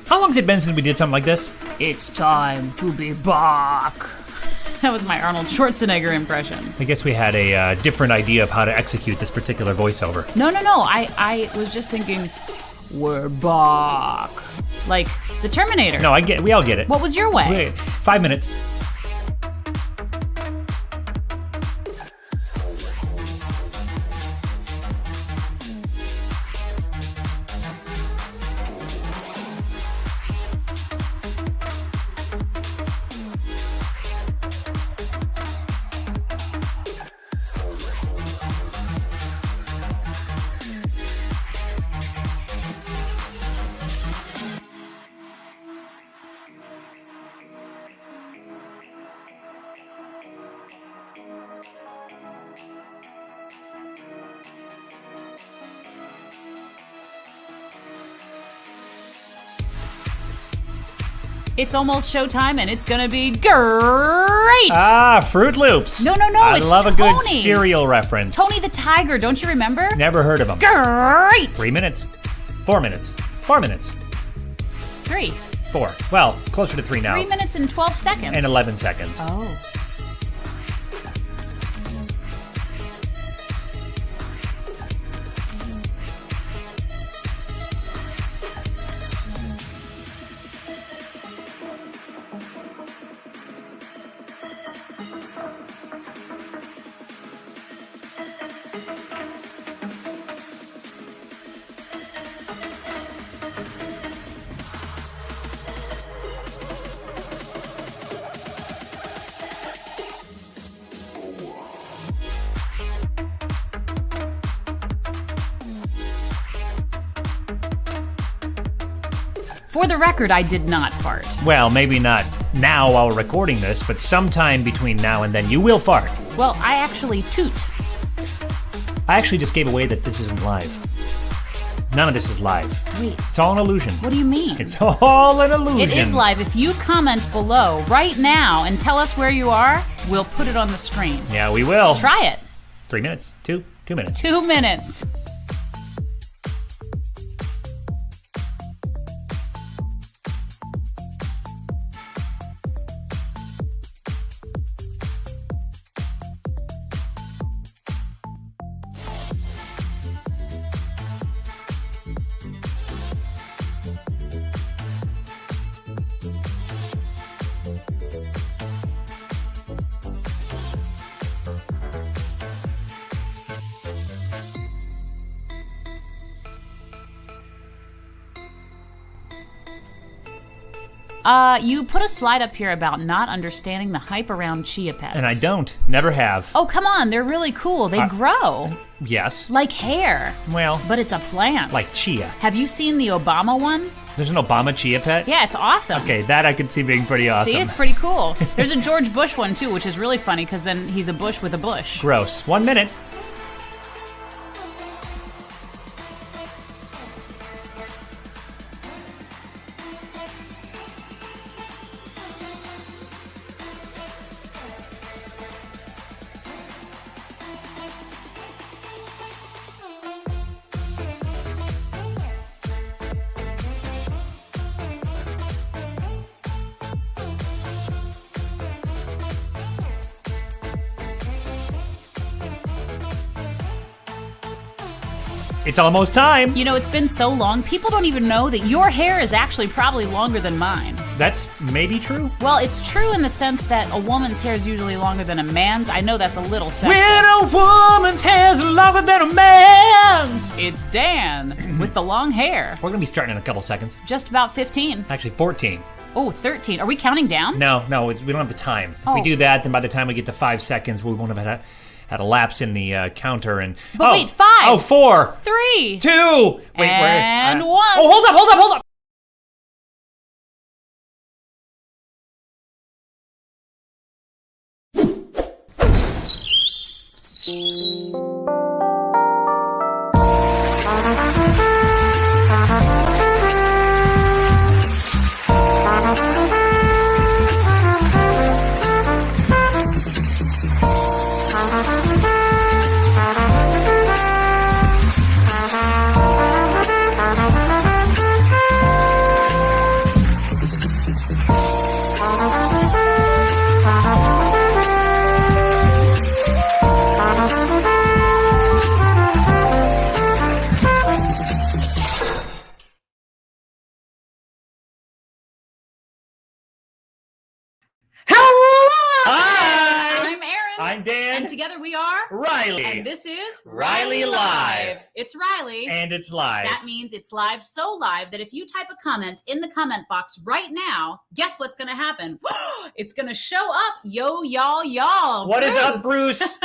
How long has it been since we did something like this? It's time to be back. That was my Arnold Schwarzenegger impression. I guess we had a different idea of how to execute this particular voiceover. No. I was just thinking, we're back. Like the Terminator. No, we all get it. What was your way? Wait, 5 minutes. It's almost showtime, and it's gonna be great! Ah, Fruit Loops. No, I it's love Tony. a good cereal reference. Tony the Tiger, don't you remember? Never heard of him. Great! 3 minutes. 4 minutes. 4 minutes. 3. 4. Well, closer to 3 now. 3 minutes and 12 seconds. And 11 seconds. Oh. For the record, I did not fart. Well, maybe not now while we're recording this, but sometime between now and then you will fart. Well, I actually toot. I actually just gave away that this isn't live. None of this is live. Wait. It's all an illusion. What do you mean? It's all an illusion. It is live. If you comment below right now and tell us where you are, we'll put it on the screen. Yeah, we will. Try it. 3 minutes. 2 minutes. 2 minutes. You put a slide up here about not understanding the hype around chia pets. And I don't. Never have. Oh, come on. They're really cool. They grow. Yes. Like hair. Well. But it's a plant. Like chia. Have you seen the Obama one? There's an Obama chia pet? Yeah, it's awesome. Okay, that I could see being pretty awesome. See, it's pretty cool. There's a George Bush one, too, which is really funny because then he's a bush with a bush. Gross. 1 minute. It's almost time. You know, it's been so long, people don't even know that your hair is actually probably longer than mine. That's maybe true? Well, it's true in the sense that a woman's hair is usually longer than a man's. I know that's a little sexist. When a woman's hair's longer than a man's. It's Dan with the long hair. We're going to be starting in a couple seconds. Just about 15. Actually, 14. Oh, 13. Are we counting down? No, we don't have the time. If we do that, then by the time we get to 5 seconds, we won't have had a lapse in the counter. And But wait, 5. Oh, 4. 3. 2. Wait, and 1. Oh, hold up. I'm Dan. And together we are Riley. And this is Riley Live. It's Riley. And it's live. That means it's live, so live that if you type a comment in the comment box right now, guess what's going to happen? It's going to show up. Yo, y'all. What is up, Bruce?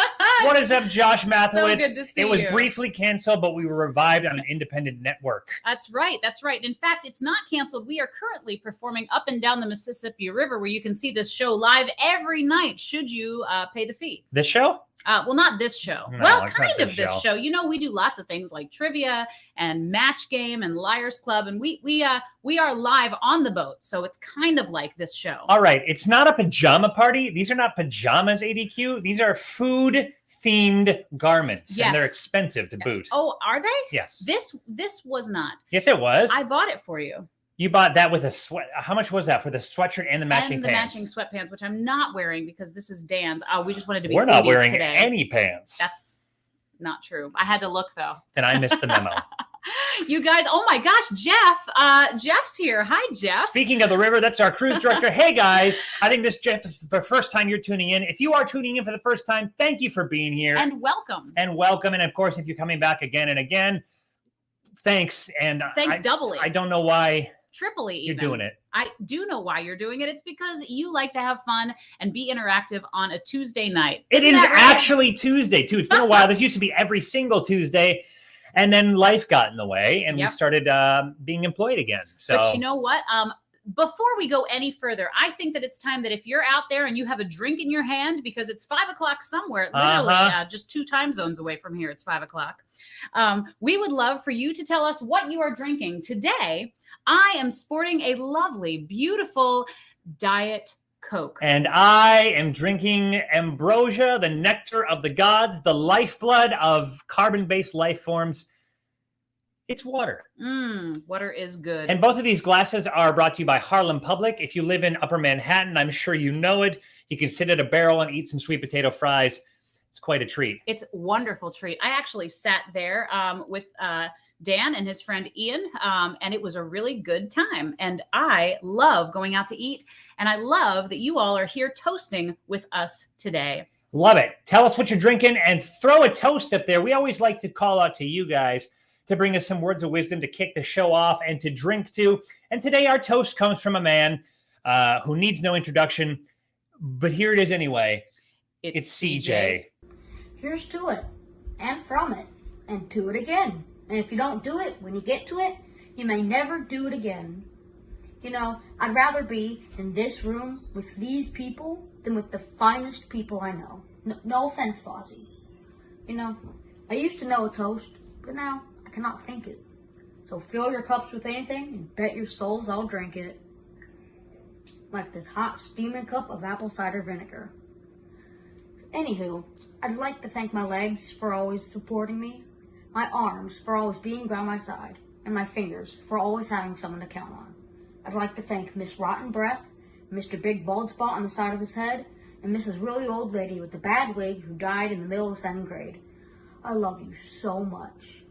What is up, Josh Mathowitz? So good to see It was you. briefly canceled, but we were revived on an independent network. That's right. That's right. In fact, it's not canceled. We are currently performing up and down the Mississippi River, where you can see this show live every night, should you pay the fee. This show? Well, not this show. No, well, it's kind not of this show. You know, we do lots of things like trivia and match game and Liars Club, and we are live on the boat, so it's kind of like this show. All right, it's not a pajama party. These are not pajamas, ADQ. These are food-themed garments, Yes. and they're expensive to boot. Oh, are they? Yes. This was not. Yes, it was. I bought it for you. You bought that with a sweat. How much was that for the sweatshirt and the matching and the pants? matching sweatpants, which I'm not wearing because this is Dan's. We just wanted to be. We're not foodies wearing today. any pants. That's not true. I had to look though. And I missed the memo. You guys, oh my gosh, Jeff. Jeff's here. Hi, Jeff. Speaking of the river, that's our cruise director. Hey guys, I think this Jeff is the first time you're tuning in. If you are tuning in for the first time, thank you for being here. And welcome. And welcome. And of course, if you're coming back again and again, thanks. And Thanks doubly. I don't know why Triply you're even. doing it. I do know why you're doing it. It's because you like to have fun and be interactive on a Tuesday night. It Isn't is that right? actually Tuesday, too. It's been a while. This used to be every single Tuesday. And then life got in the way, and Yep. we started being employed again. So, But you know what? Before we go any further, I think that it's time that if you're out there and you have a drink in your hand, because it's 5 o'clock somewhere, literally just 2 time zones away from here, it's 5 o'clock. We would love for you to tell us what you are drinking. Today, I am sporting a lovely, beautiful Diet Coke. And I am drinking ambrosia, the nectar of the gods, the lifeblood of carbon-based life forms. It's water. Water is good. And both of these glasses are brought to you by Harlem Public. If you live in Upper Manhattan, I'm sure you know it. You can sit at a barrel and eat some sweet potato fries. It's quite a treat. It's a wonderful treat. I actually sat there with Dan and his friend Ian, and it was a really good time. And I love going out to eat, and I love that you all are here toasting with us today. Love it. Tell us what you're drinking and throw a toast up there. We always like to call out to you guys to bring us some words of wisdom to kick the show off and to drink to. And today our toast comes from a man who needs no introduction, but here it is anyway. It's CJ. Here's to it, and from it, and to it again. And if you don't do it when you get to it, you may never do it again. You know, I'd rather be in this room with these people than with the finest people I know. No offense, Fozzie. You know, I used to know a toast, but now I cannot think it. So fill your cups with anything and bet your souls I'll drink it. Like this hot steaming cup of apple cider vinegar. Anywho, I'd like to thank my legs for always supporting me, my arms for always being by my side, and my fingers for always having someone to count on. I'd like to thank Miss Rotten Breath, Mr. Big Bald Spot on the side of his head, and Mrs. Really Old Lady with the bad wig who died in the middle of 7th grade. I love you so much.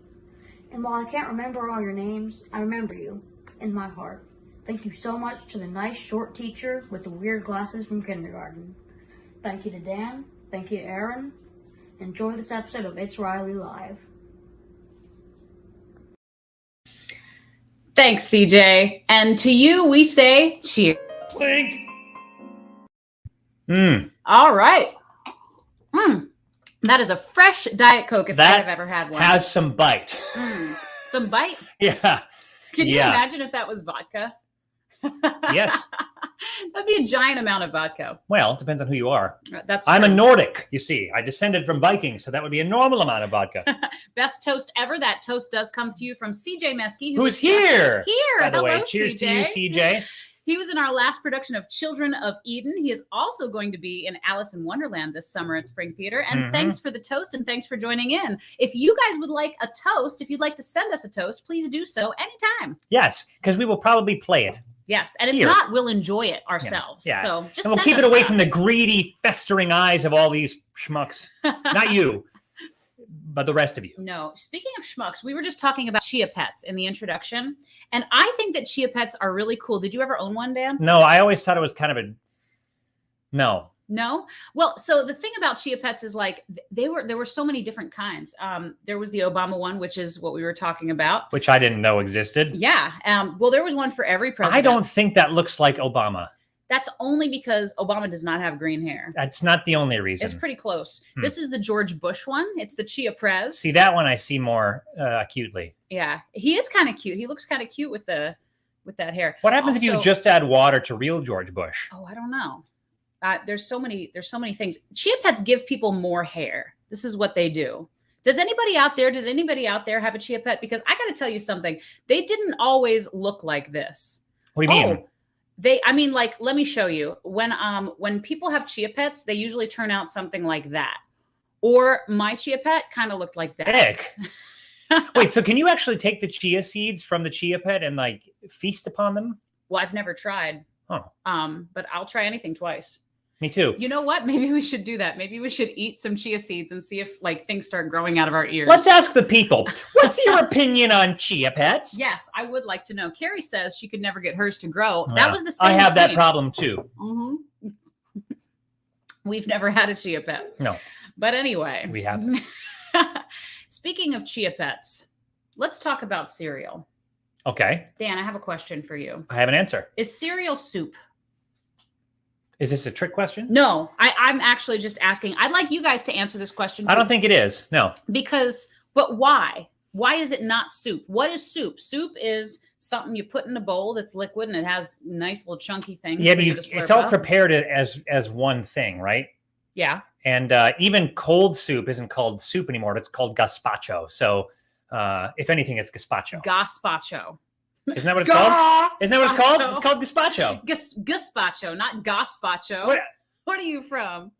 And while I can't remember all your names, I remember you in my heart. Thank you so much to the nice short teacher with the weird glasses from kindergarten. Thank you to Dan. Thank you to Aaron. Enjoy this episode of It's Riley Live. Thanks, CJ. And to you, we say cheers. Clink. All right. That is a fresh Diet Coke if I've ever had one. Has some bite. Some bite. Yeah. Can you imagine if that was vodka? Yes. That'd be a giant amount of vodka. Well, it depends on who you are. That's I'm a true. Nordic, you see. I descended from Vikings, so that would be a normal amount of vodka. Best toast ever. That toast does come to you from CJ Meskey, Who's here? Here. By the Hello, way, cheers CJ. to you, CJ. He was in our last production of Children of Eden. He is also going to be in Alice in Wonderland this summer at Spring Theater. And thanks for the toast and thanks for joining in. If you guys would like a toast, if you'd like to send us a toast, please do so anytime. Yes, because we will probably play it. Yes, and if Here. not, we'll enjoy it ourselves. Yeah. So just And we'll send keep it us away some. from the greedy, festering eyes of all these schmucks. Not you, but the rest of you. No. Speaking of schmucks, we were just talking about Chia Pets in the introduction, and I think that Chia Pets are really cool. Did you ever own one, Dan? No, I always thought it was kind of a... No. No? Well, so the thing about Chia Pets is like there were so many different kinds. There was the Obama one, which is what we were talking about. Which I didn't know existed. Yeah. Well, there was one for every president. I don't think that looks like Obama. That's only because Obama does not have green hair. That's not the only reason. It's pretty close. This is the George Bush one. It's the Chia Prez. See, that one I see more acutely. Yeah. He is kind of cute. He looks kind of cute with that hair. What happens if you just add water to real George Bush? Oh, I don't know. There's so many things. Chia Pets give people more hair. This is what they do. Did anybody out there have a Chia Pet? Because I got to tell you something. They didn't always look like this. What do you mean? Let me show you. When people have Chia Pets, they usually turn out something like that. Or my Chia Pet kind of looked like that. Heck. Wait, so can you actually take the chia seeds from the Chia Pet and like feast upon them? Well, I've never tried. Oh. But I'll try anything twice. Me too. You know what? Maybe we should do that. Maybe we should eat some chia seeds and see if like things start growing out of our ears. Let's ask the people. What's your opinion on Chia Pets? Yes, I would like to know. Carrie says she could never get hers to grow. That was the same I have thing. that problem too. Mm-hmm. We've never had a Chia Pet. No. But anyway. We have. Speaking of Chia Pets, let's talk about cereal. Okay. Dan, I have a question for you. I have an answer. Is cereal soup? Is this a trick question? No, I'm actually just asking. I'd like you guys to answer this question. I don't think it is. No. But why? Why is it not soup? What is soup? Soup is something you put in a bowl that's liquid and it has nice little chunky things. Yeah, but it's all prepared as one thing, right? Yeah. And even cold soup isn't called soup anymore. It's called gazpacho. So if anything, it's gazpacho. Gazpacho. Isn't that what it's called? Isn't that what it's called? It's called gazpacho. Gazpacho, not gazpacho. What are you from?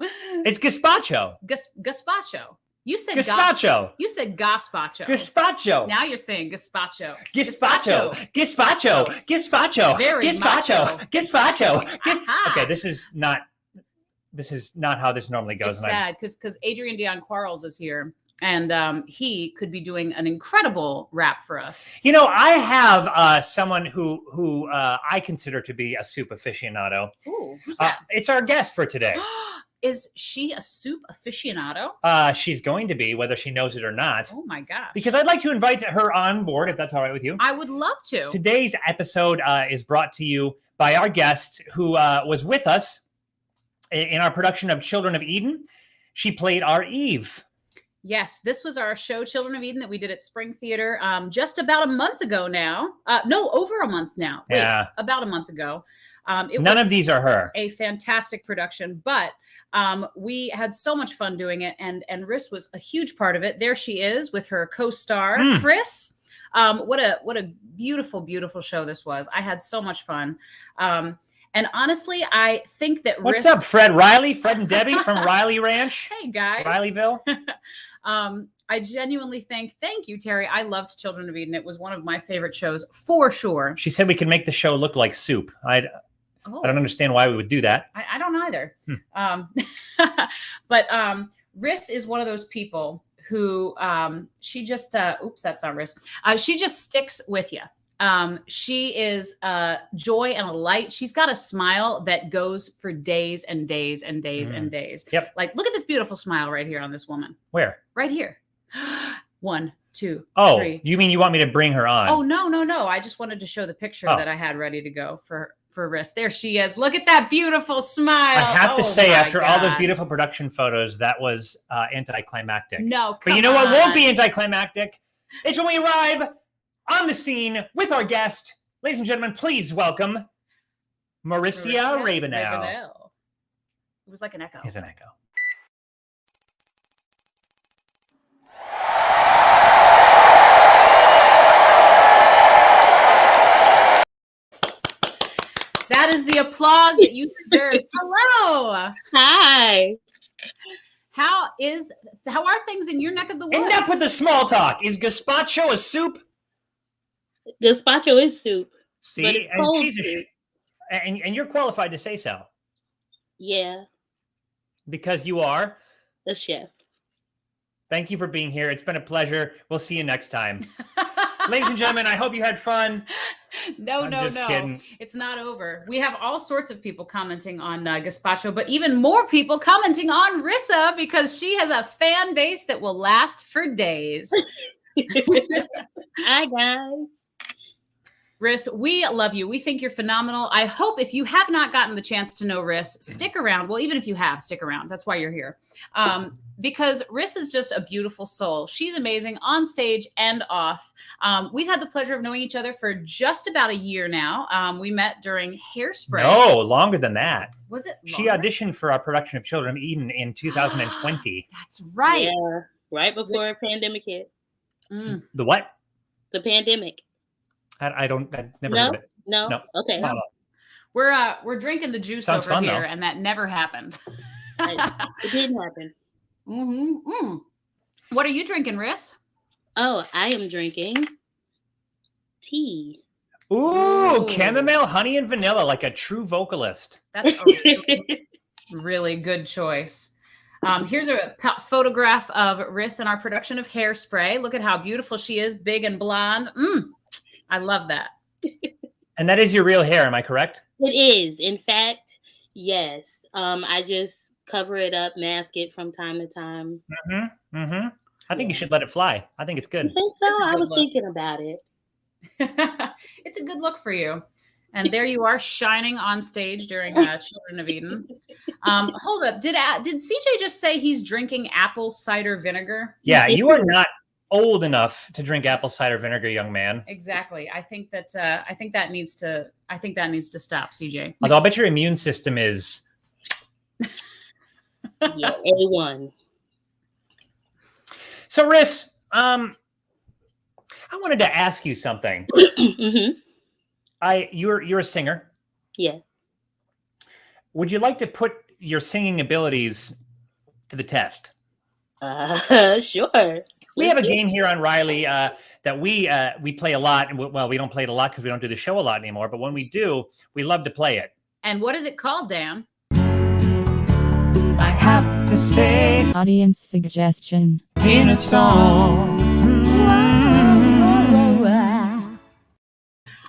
It's gazpacho. Gazpacho. You said gazpacho. You said gazpacho. Gazpacho. Now you're saying gazpacho. Gazpacho. Gazpacho. Gazpacho. Very Gazpacho. macho. Gazpacho. Okay, this is not how this normally goes. It's sad because Adrian Dion Quarles is here. And he could be doing an incredible rap for us. You know, I have someone who I consider to be a soup aficionado. Ooh, who's that? It's our guest for today. Is she a soup aficionado? She's going to be, whether she knows it or not. Oh my gosh. Because I'd like to invite her on board, if that's all right with you. I would love to. Today's episode is brought to you by our guest who was with us in our production of Children of Eden. She played our Eve. Yes, this was our show, Children of Eden, that we did at Spring Theater just about a month ago now. No, over a month now. Wait, yeah. About a month ago. None of these are her. A fantastic production, but we had so much fun doing it, and Riss was a huge part of it. There she is with her co-star, Chris. What a beautiful, beautiful show this was. I had so much fun. And honestly, I think that What's up, Fred and Debbie from Riley Ranch? Hey, guys. Rileyville. I genuinely thank you, Terry. I loved Children of Eden. It was one of my favorite shows for sure. She said we could make the show look like soup. I don't understand why we would do that. I don't either. But Riss is one of those people who she just, oops, that's not Riss. She just sticks with you. She is a joy and a light. She's got a smile that goes for days and days and days and days. Yep. Like, look at this beautiful smile right here on this woman. Where? Right here. 1, 2, 3. Oh, you mean you want me to bring her on? Oh, no. I just wanted to show the picture that I had ready to go for Riss. There she is. Look at that beautiful smile. I have to say, after all those beautiful production photos, that was anticlimactic. No, but you know what won't be anticlimactic? It's when we arrive on the scene with our guest. Ladies and gentlemen, please welcome Morrissia Ravenell. It was like an echo. It's an echo. That is the applause that you deserve. Hello. Hi. How are things in your neck of the woods? Enough with the small talk. Is gazpacho a soup? Gazpacho is soup. See, and she's and you're qualified to say so. Yeah. Because you are the chef. Thank you for being here. It's been a pleasure. We'll see you next time. Ladies and gentlemen, I hope you had fun. No, I'm just kidding. It's not over. We have all sorts of people commenting on Gazpacho, but even more people commenting on Rissa because she has a fan base that will last for days. Hi, guys. Riss, we love you. We think you're phenomenal. I hope if you have not gotten the chance to know Riss, stick around. Well, even if you have, stick around. That's why you're here. Because Riss is just a beautiful soul. She's amazing on stage and off. We've had the pleasure of knowing each other for just about a year now. We met during Hairspray. No, longer than that. Was it longer? She auditioned for our production of Children of Eden in 2020. That's right. Yeah, right before a pandemic hit. The what? The pandemic. I never heard of it. No. Okay. No. We're drinking the juice Sounds over fun, here, though. and that never happened. It didn't happen. What are you drinking, Riss? Oh, I am drinking tea. Ooh, chamomile, honey, and vanilla, like a true vocalist. That's a really good choice. Here's a photograph of Riss in our production of Hairspray. Look at how beautiful she is, big and blonde. I love that. And that is your real hair, am I correct? It is. In fact, yes. I just cover it up, mask it from time to time. I think you should let it fly. I think it's good. I think so. I was thinking about it. It's a good look for you. And there you are, shining on stage during Children of Eden. Hold up. Did CJ just say he's drinking apple cider vinegar? Yeah, you are not old enough to drink apple cider vinegar, young man. Exactly. I think that needs to stop, CJ. Although I bet your immune system is Yeah, A1. So, Riss, I wanted to ask you something. You're a singer. Yes. Would you like to put your singing abilities to the test? Sure. We have a game here on Riley that we play a lot. Well, we don't play it a lot because we don't do the show a lot anymore. But when we do, we love to play it. And what is it called, Dan? I have to say, audience suggestion in a song.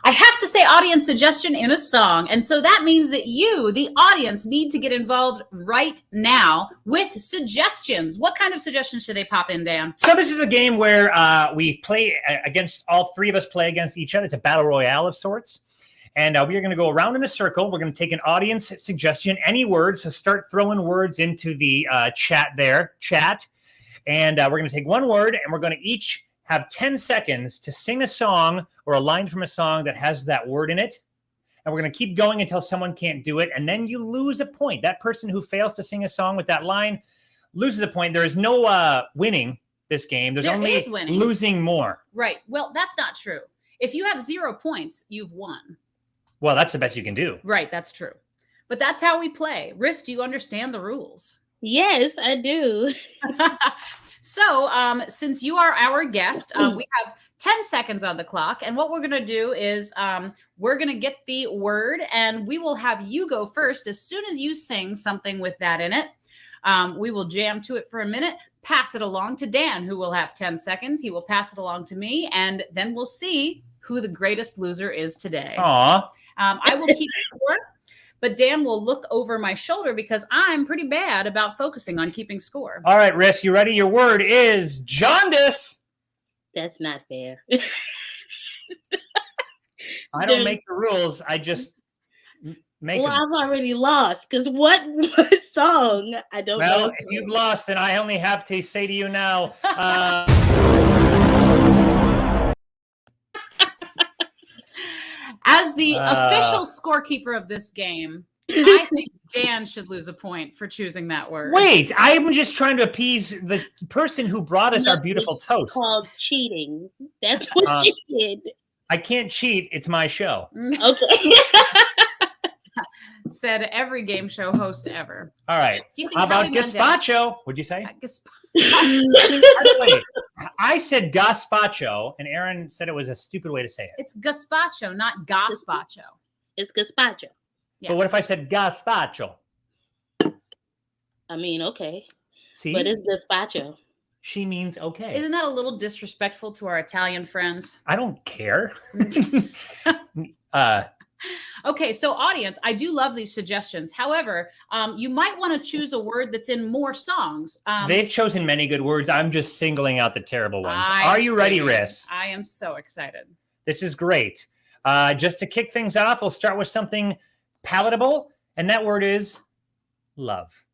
I have to say audience suggestion in a song. And so that means that you, the audience, need to get involved right now with suggestions. What kind of suggestions should they pop in, Dan? So this is a game where we play against, all three of us play against each other. It's a battle royale of sorts. And we are going to go around in a circle. We're going to take an audience suggestion, any words. So start throwing words into the chat. And we're going to take one word, and we're going to each have 10 seconds to sing a song or a line from a song that has that word in it. And we're going to keep going until someone can't do it. And then you lose a point. That person who fails to sing a song with that line loses a point. There is no winning this game. There's only losing more. Right. Well, that's not true. If you have 0 points, you've won. Well, that's the best you can do. Right. That's true. But that's how we play. Riss, do you understand the rules? Yes, I do. So, since you are our guest, we have 10 seconds on the clock. And what we're going to do is we're going to get the word, and we will have you go first. As soon as you sing something with that in it, we will jam to it for a minute, pass it along to Dan, who will have 10 seconds. He will pass it along to me, and then we'll see who the greatest loser is today. Aw. I will keep score. But Dan will look over my shoulder because I'm pretty bad about focusing on keeping score. All right, Riss, you ready? Your word is jaundice. That's not fair. I don't make the rules. I just make them. I've already lost because what song? I don't know. Well, if you've lost, then I only have to say to you now. As the official scorekeeper of this game, I think Dan should lose a point for choosing that word. Wait, I'm just trying to appease the person who brought us our beautiful toast. It's called cheating. That's what you did. I can't cheat. It's my show. Okay. Said every game show host ever. All right. How about gazpacho? What'd you say? By the way, I said gazpacho, and Aaron said it was a stupid way to say it. It's gazpacho, not gazpacho. It's gazpacho. Yeah. But what if I said gazpacho? I mean, okay. See? But it's gazpacho. She means okay. Isn't that a little disrespectful to our Italian friends? I don't care. Okay, so audience, I do love these suggestions. However, you might want to choose a word that's in more songs. They've chosen many good words. I'm just singling out the terrible ones. I Are you ready, see. Riss? I am so excited. This is great. Just to kick things off, we'll start with something palatable, and that word is love.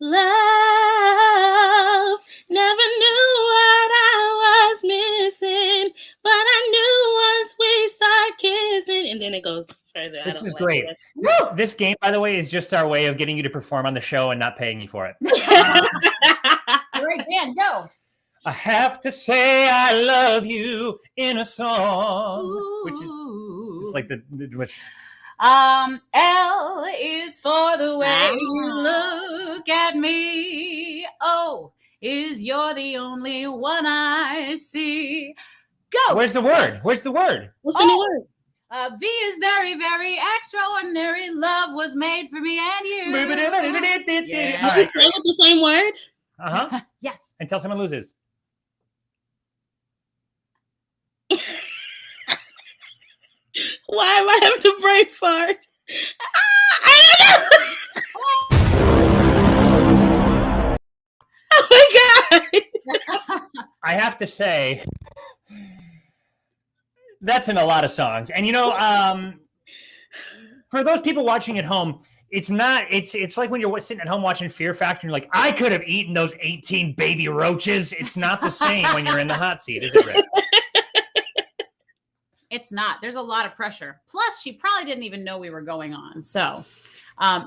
Love, never knew what I was missing, but I knew once we start kissing, and then it goes further. This is great. Woo! This game, by the way, is just our way of getting you to perform on the show and not paying you for it. All right, Dan, go. I have to say I love you in a song, which is it's like the L is for the way you look at me. O is you're the only one I see. Go. Where's the word? Where's the word? What's the new word? V is very, very extraordinary. Love was made for me and you. Yeah. Did you say with the same word? Uh-huh. Yes. Until someone loses. Why am I having a brain fart? I don't know. Oh my God. I have to say, that's in a lot of songs. And you know, for those people watching at home, it's like when you're sitting at home watching Fear Factor and you're like, I could have eaten those 18 baby roaches. It's not the same when you're in the hot seat, is it, Rick? It's not. There's a lot of pressure. Plus, she probably didn't even know we were going on. So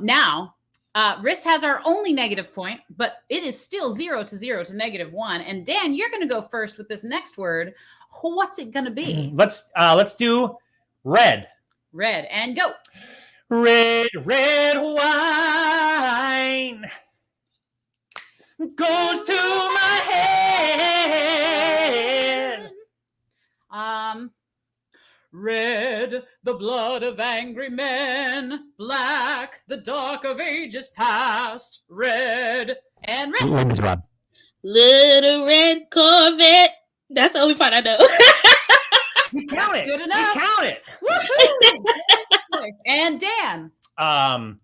now, Riss has our only negative point, but it is still 0 to -1. And Dan, you're going to go first with this next word. What's it going to be? Let's do red. Red, and go. Red, red wine goes to my head. Red, the blood of angry men. Black, the dark of ages past. Red, and Riss. Little red Corvette. That's the only part I know. You count it. Good enough. You count it. Woohoo! And Dan. Oh.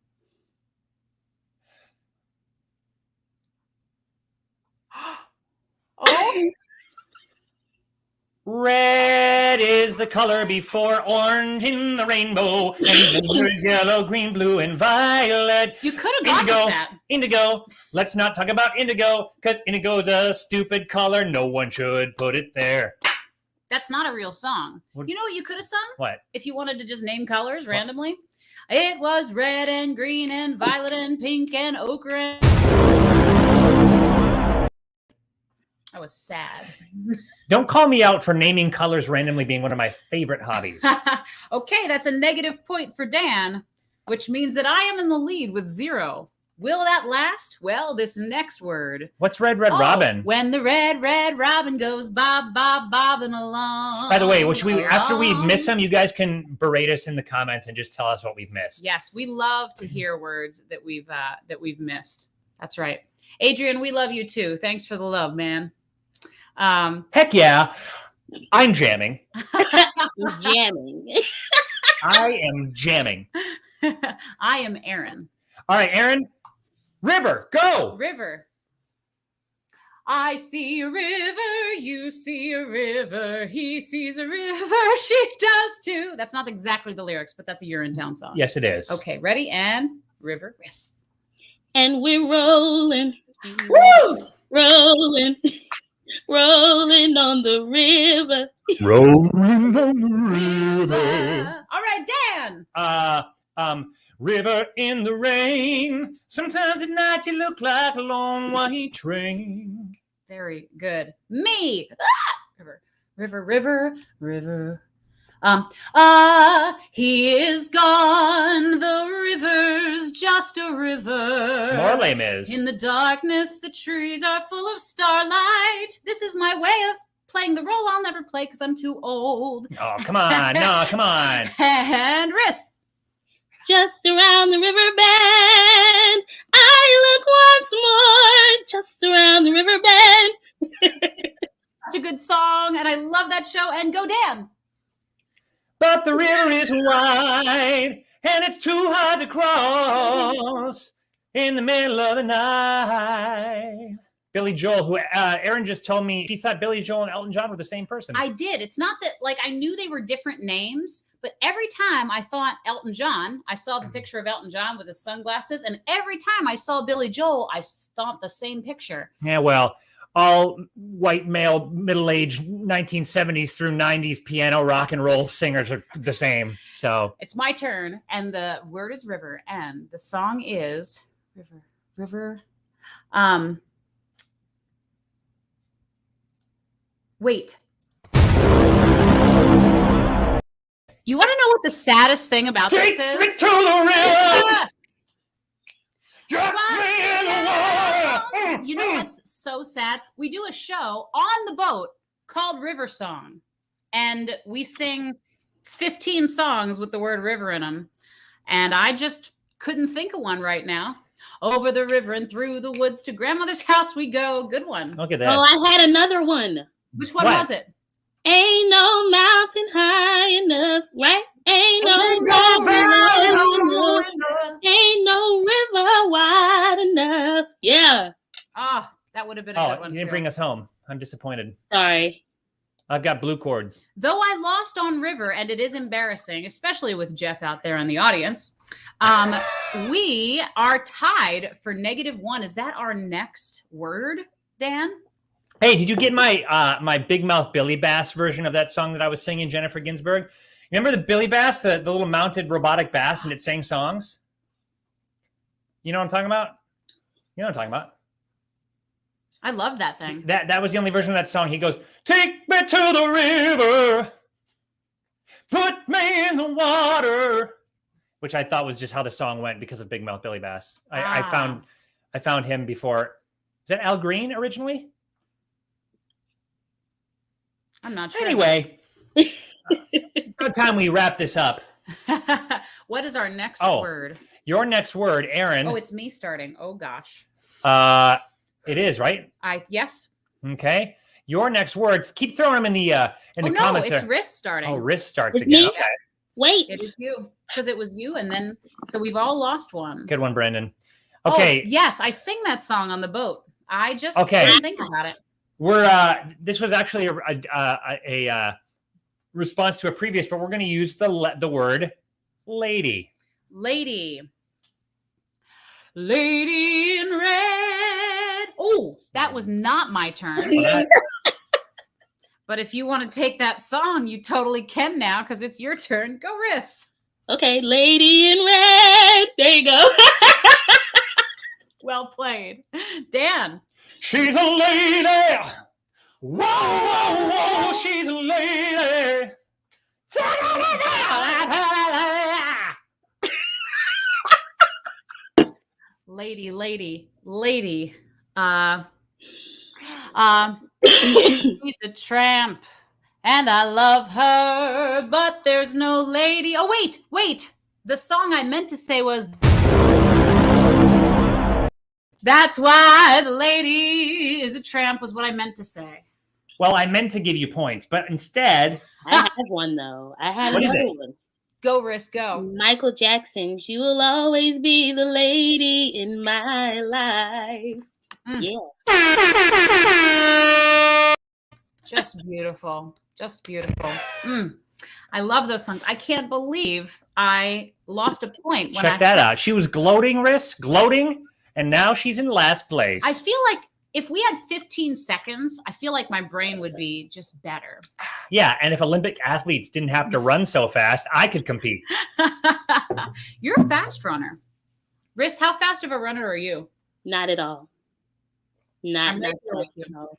Red is the color before orange in the rainbow, and then there's yellow, green, blue, and violet. You could have gone with that. Indigo. Let's not talk about indigo, because indigo's a stupid color. No one should put it there. That's not a real song. You know what you could have sung? What? If you wanted to just name colors randomly? It was red and green and violet and pink and ochre and... I was sad. Don't call me out for naming colors randomly being one of my favorite hobbies. Okay, that's a negative point for Dan, which means that I am in the lead with 0. Will that last? Well, this next word. What's Red Red Robin? When the red, red robin goes bob, bob, bobbing along. By the way, after we miss them, you guys can berate us in the comments and just tell us what we've missed. Yes, we love to hear words that we've missed. That's right. Adrian, we love you too. Thanks for the love, man. Heck yeah. I'm jamming. Jamming. I am jamming. I am Aaron. All right, Aaron. River, go. River. I see a river, you see a river, he sees a river, she does too. That's not exactly the lyrics, but that's a Urinetown song. Yes, it is. Okay, ready? And river, Riss. And we're rolling. Woo! Rolling. Rolling on the river. Rolling on the river. All right, Dan. River in the rain. Sometimes at night you look like a long white train. Very good. Me. River, river, river, river. He is gone. The river's just a river. More lame is. In the darkness, the trees are full of starlight. This is my way of playing the role I'll never play because I'm too old. Oh, come on. No, come on. And Riss. just around the river bend. I look once more, just around the river bend. Such a good song, and I love that show. And go, Dan. But the river is wide, and it's too hard to cross in the middle of the night. Billy Joel, who Aaron just told me she thought Billy Joel and Elton John were the same person. I did. It's not that, like, I knew they were different names, but every time I thought Elton John, I saw the picture of Elton John with his sunglasses, and every time I saw Billy Joel, I thought the same picture. Yeah, well, all white male, middle-aged 1970s through 90s piano rock and roll singers are the same. So it's my turn, and the word is river, and the song is river. Wait. You want to know what the saddest thing about this is? Take me to the river! Drop me in the water! You know what's so sad? We do a show on the boat called River Song, and we sing 15 songs with the word river in them, and I just couldn't think of one right now. Over the river and through the woods to grandmother's house we go. Good one. Look at that. Oh, I had another one. Which one was it? Ain't no mountain high enough, right? Ain't no river enough. Ain't no river wide enough. Yeah. Ah, that would have been a good one. You didn't bring us home. I'm disappointed. Sorry. I've got blue cords. Though I lost on river, and it is embarrassing, especially with Jeff out there in the audience, we are tied for -1. Is that our next word, Dan? Hey, did you get my my Big Mouth Billy Bass version of that song that I was singing, Jennifer Ginsburg? Remember the Billy Bass, the little mounted robotic bass, and it sang songs? You know what I'm talking about? You know what I'm talking about? I love that thing. That was the only version of that song. He goes, "Take me to the river, put me in the water," which I thought was just how the song went because of Big Mouth Billy Bass. I found him before. Is that Al Green originally? I'm not sure. Anyway, about time we wrap this up. What is our next word? Your next word, Aaron. Oh, it's me starting. Oh gosh. It is, right? Yes. Okay. Your next words. Keep throwing them in the comments. No, it's wrist starting. Oh, wrist starts It's again. me? Okay. Wait. It is you, because it was you, and then so we've all lost one. Good one, Brendan. Okay. Oh, yes, I sing that song on the boat. I just Okay. didn't think about it. This was actually a response to a previous, but we're going to use the word lady. Lady in red. Oh, that was not my turn. But if you want to take that song, you totally can now, because it's your turn. Go, Riss. Okay, lady in red. There you go. Well played. Dan. She's a lady. Whoa, whoa, whoa. She's a lady. Lady. She's a tramp, and I love her, but there's no lady. Oh, wait. The song I meant to say was "That's Why the Lady is a Tramp" was what I meant to say. Well, I meant to give you points, but instead... I have one, though. I have What is another it? one. Go, Riss, go. Michael Jackson, "She will always be the lady in my life." Yeah. Just beautiful. I love those songs. I can't believe I lost a point. Check that out. She was gloating, and now she's in last place. I feel like if we had 15 seconds, I feel like my brain would be just better. Yeah, and if Olympic athletes didn't have to run so fast, I could compete. You're a fast runner. Riss, how fast of a runner are you? Not at all. Not I'm at right there with you. all.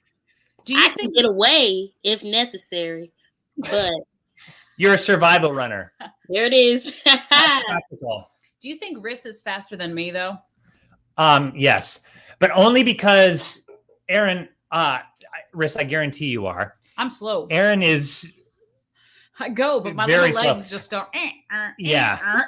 Do you I can get away if necessary, but You're a survival runner. there it is. Practical. Do you think Riss is faster than me, though? Yes, but only because Aaron, Riss, I guarantee you are. I'm slow. Aaron is I go, but my Very little slow. legs just go. Yeah.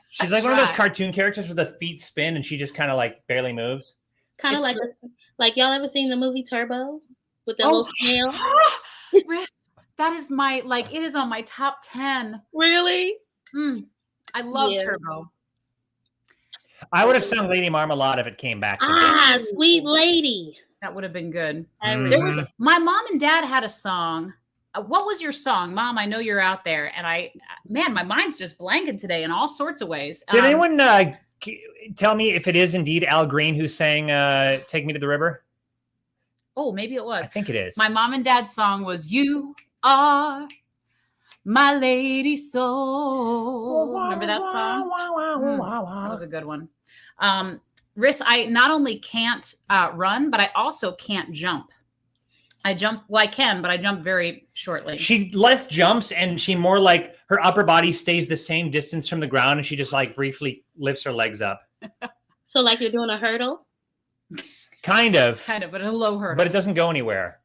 She's like one of those Try. cartoon characters where the feet spin and she just kind of like barely moves. Kind of It's like y'all ever seen the movie Turbo with that little snail? Riz, that is my it is on my top 10. Really? I love Yeah. Turbo. I would have sung Lady Marmalade if it came back to me. Ah, Sweet Lady. That would have been good. Mhm. There was my mom and dad had a song. What was your song, Mom? I know you're out there, and my mind's just blanking today in all sorts of ways. Did anyone tell me if it is indeed Al Green who sang "Take Me to the River"? Oh, maybe it I was. think it is. My mom and dad's song was "You Are My Lady Soul." Remember that song? That was a good one. Riss, I not only can't run, but I also can't jump. I jump, well, I can, but I jump very shortly. She less jumps and she more like her upper body stays the same distance from the ground and she just like briefly lifts her legs up. So like you're doing a hurdle? Kind of, but a low hurdle. but it doesn't go anywhere.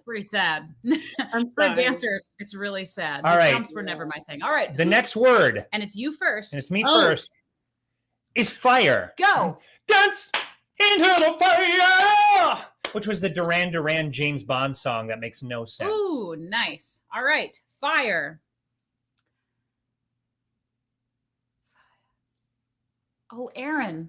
Pretty sad. I'm For sorry. a dancer, it's really sad. All The right. jumps were never my thing. All right. The next word, And it's you first. and it's me Oh. first, is fire. Go. Dance into the fire, which was the Duran Duran James Bond song that makes no sense. Ooh, nice. All right. Fire. Oh, Aaron.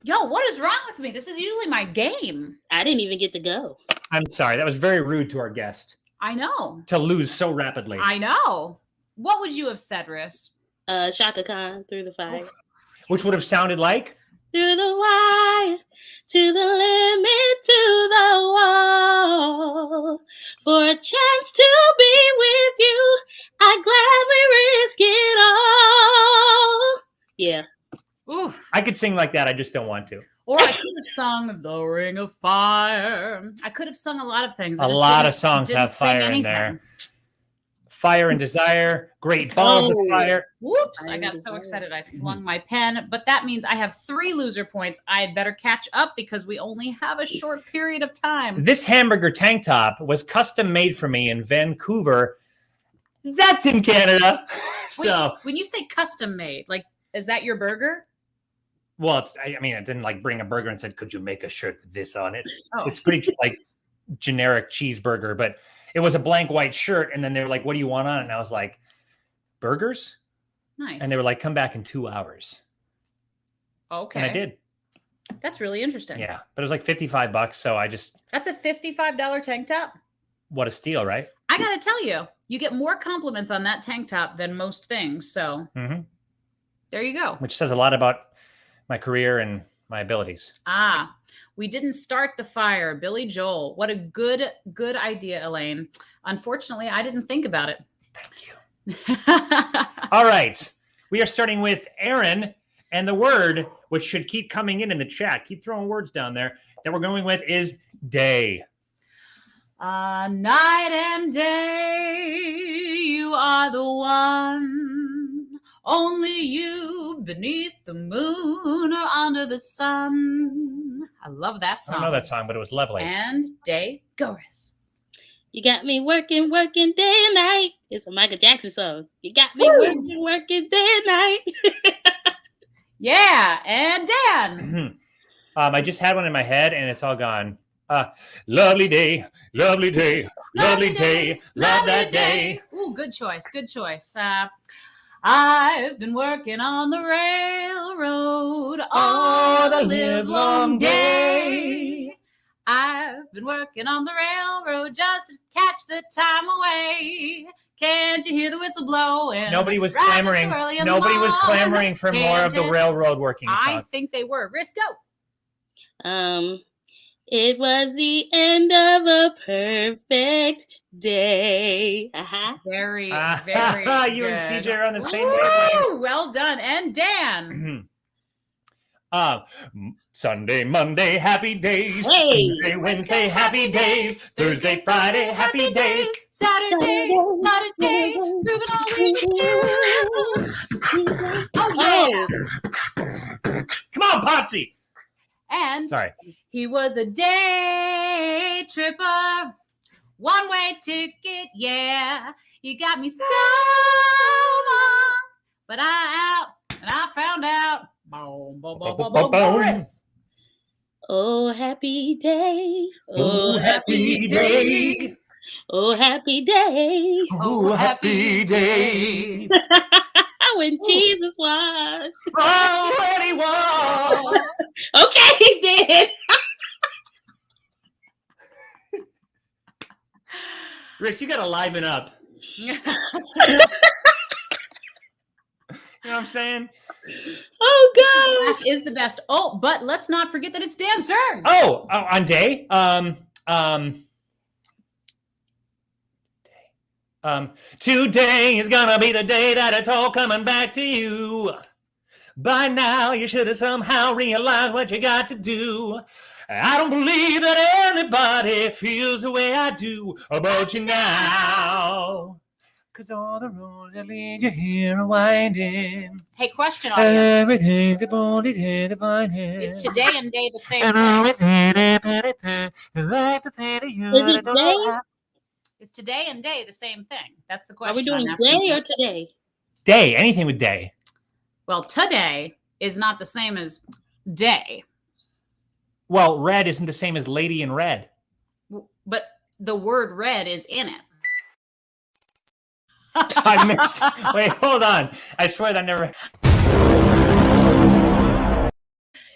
Yo, what is wrong with me? This is usually my game. I didn't even get to go. I'm sorry, that was very rude to our guest I know. to lose so rapidly. I know. What would you have said, Riss? Shaka Khan, Through the Fire. Which would have sounded like? Through the wire, to the limit, to the wall. For a chance to be with you, I'd gladly risk it all. Yeah. Oof. I could sing like that, I just don't want to. Or I could have sung The Ring of Fire. I could have sung a lot of things. I A just lot didn't- of songs didn't have sing fire in anything. there. Fire and Desire, Great Balls of Oh. Fire. Whoops, Fire I got and so Desire. excited I flung my pen. But that means I have 3 loser points. I had better catch up because we only have a short period of time. This hamburger tank top was custom made for me in Vancouver. That's in Canada. So, Wait, when you say custom made, like, is that your burger? well, I mean, it didn't like bring a burger and said, could you make a shirt with this on it? Oh. It's pretty like generic cheeseburger, but it was a blank white shirt. And then they were like, what do you want on it? And I was like, burgers? Nice. And they were like, come back in 2 hours. okay. And I did. That's really interesting. Yeah. But it was like $55. So I just, That's a $55 tank top. what a steal, right? I got to tell you, you get more compliments on that tank top than most things. So Mhm. there you go. Which says a lot about my career and my abilities. We didn't start the fire. Billy Joel. What a good idea, Elaine. Unfortunately, I didn't think about it. Thank you. All right. We are starting with Aaron, and the word, which should keep coming in the chat, keep throwing words down there, that we're going with is day. Night and day, you are the one. Only you beneath the moon or under the sun. I love that I song. don't know that song, but it was lovely. And day, chorus. You got me working day and night. It's a Michael Jackson song. You got me working day and night. Yeah, and Dan. I just had one in my head, and it's all gone. Lovely day, lovely day, lovely day, love that day. Ooh, good choice. Good choice. I've been working on the railroad all the livelong day. I've been working on the railroad just to catch the time away. Can't you hear the whistle blowing? Nobody was Rising so clamoring. early in the Nobody was morning. clamoring for more of the Can't you- railroad working I song. think they were. Risk, go. It was the end of a perfect day. Uh-huh. Very, Ah, very you and good. CJ are on the same Woo! wavelength. Well done. And Dan. Sunday, Monday, happy days. Hey. Tuesday, Wednesday, happy days. Thursday, Friday, happy days. Saturday, Saturday, moving all week. Oh, yeah. Come on, Potsy. And Sorry. he was a day tripper, one-way ticket, yeah. You got me so long, but I found out. Boom, boom, boom, boom, boom, Morris. Oh, happy day. Oh, happy day. Oh, happy day. Oh, happy day. When Jesus washed. Oh, when he was. Okay, he did. Rich, you got to liven up. You know what I'm saying? Oh, God. That is the best. Oh, but let's not forget that it's Dan's turn. Oh, on day? Today is gonna be the day that it's all coming back to you. By now, you should have somehow realized what you got to do. I don't believe that anybody feels the way I do about you now. 'Cause all the roads that lead you here are winding. Hey, question, audience. Everything's about to get finding. Is today and day the same And thing? Is it day? Is today and day the same thing? That's the Are question. we doing I'm asking day you. or today? Day, anything with day. Well, today is not the same as day, Well, red isn't the same as lady in red. but the word red is in it. I missed. Wait, hold on. I swear that never.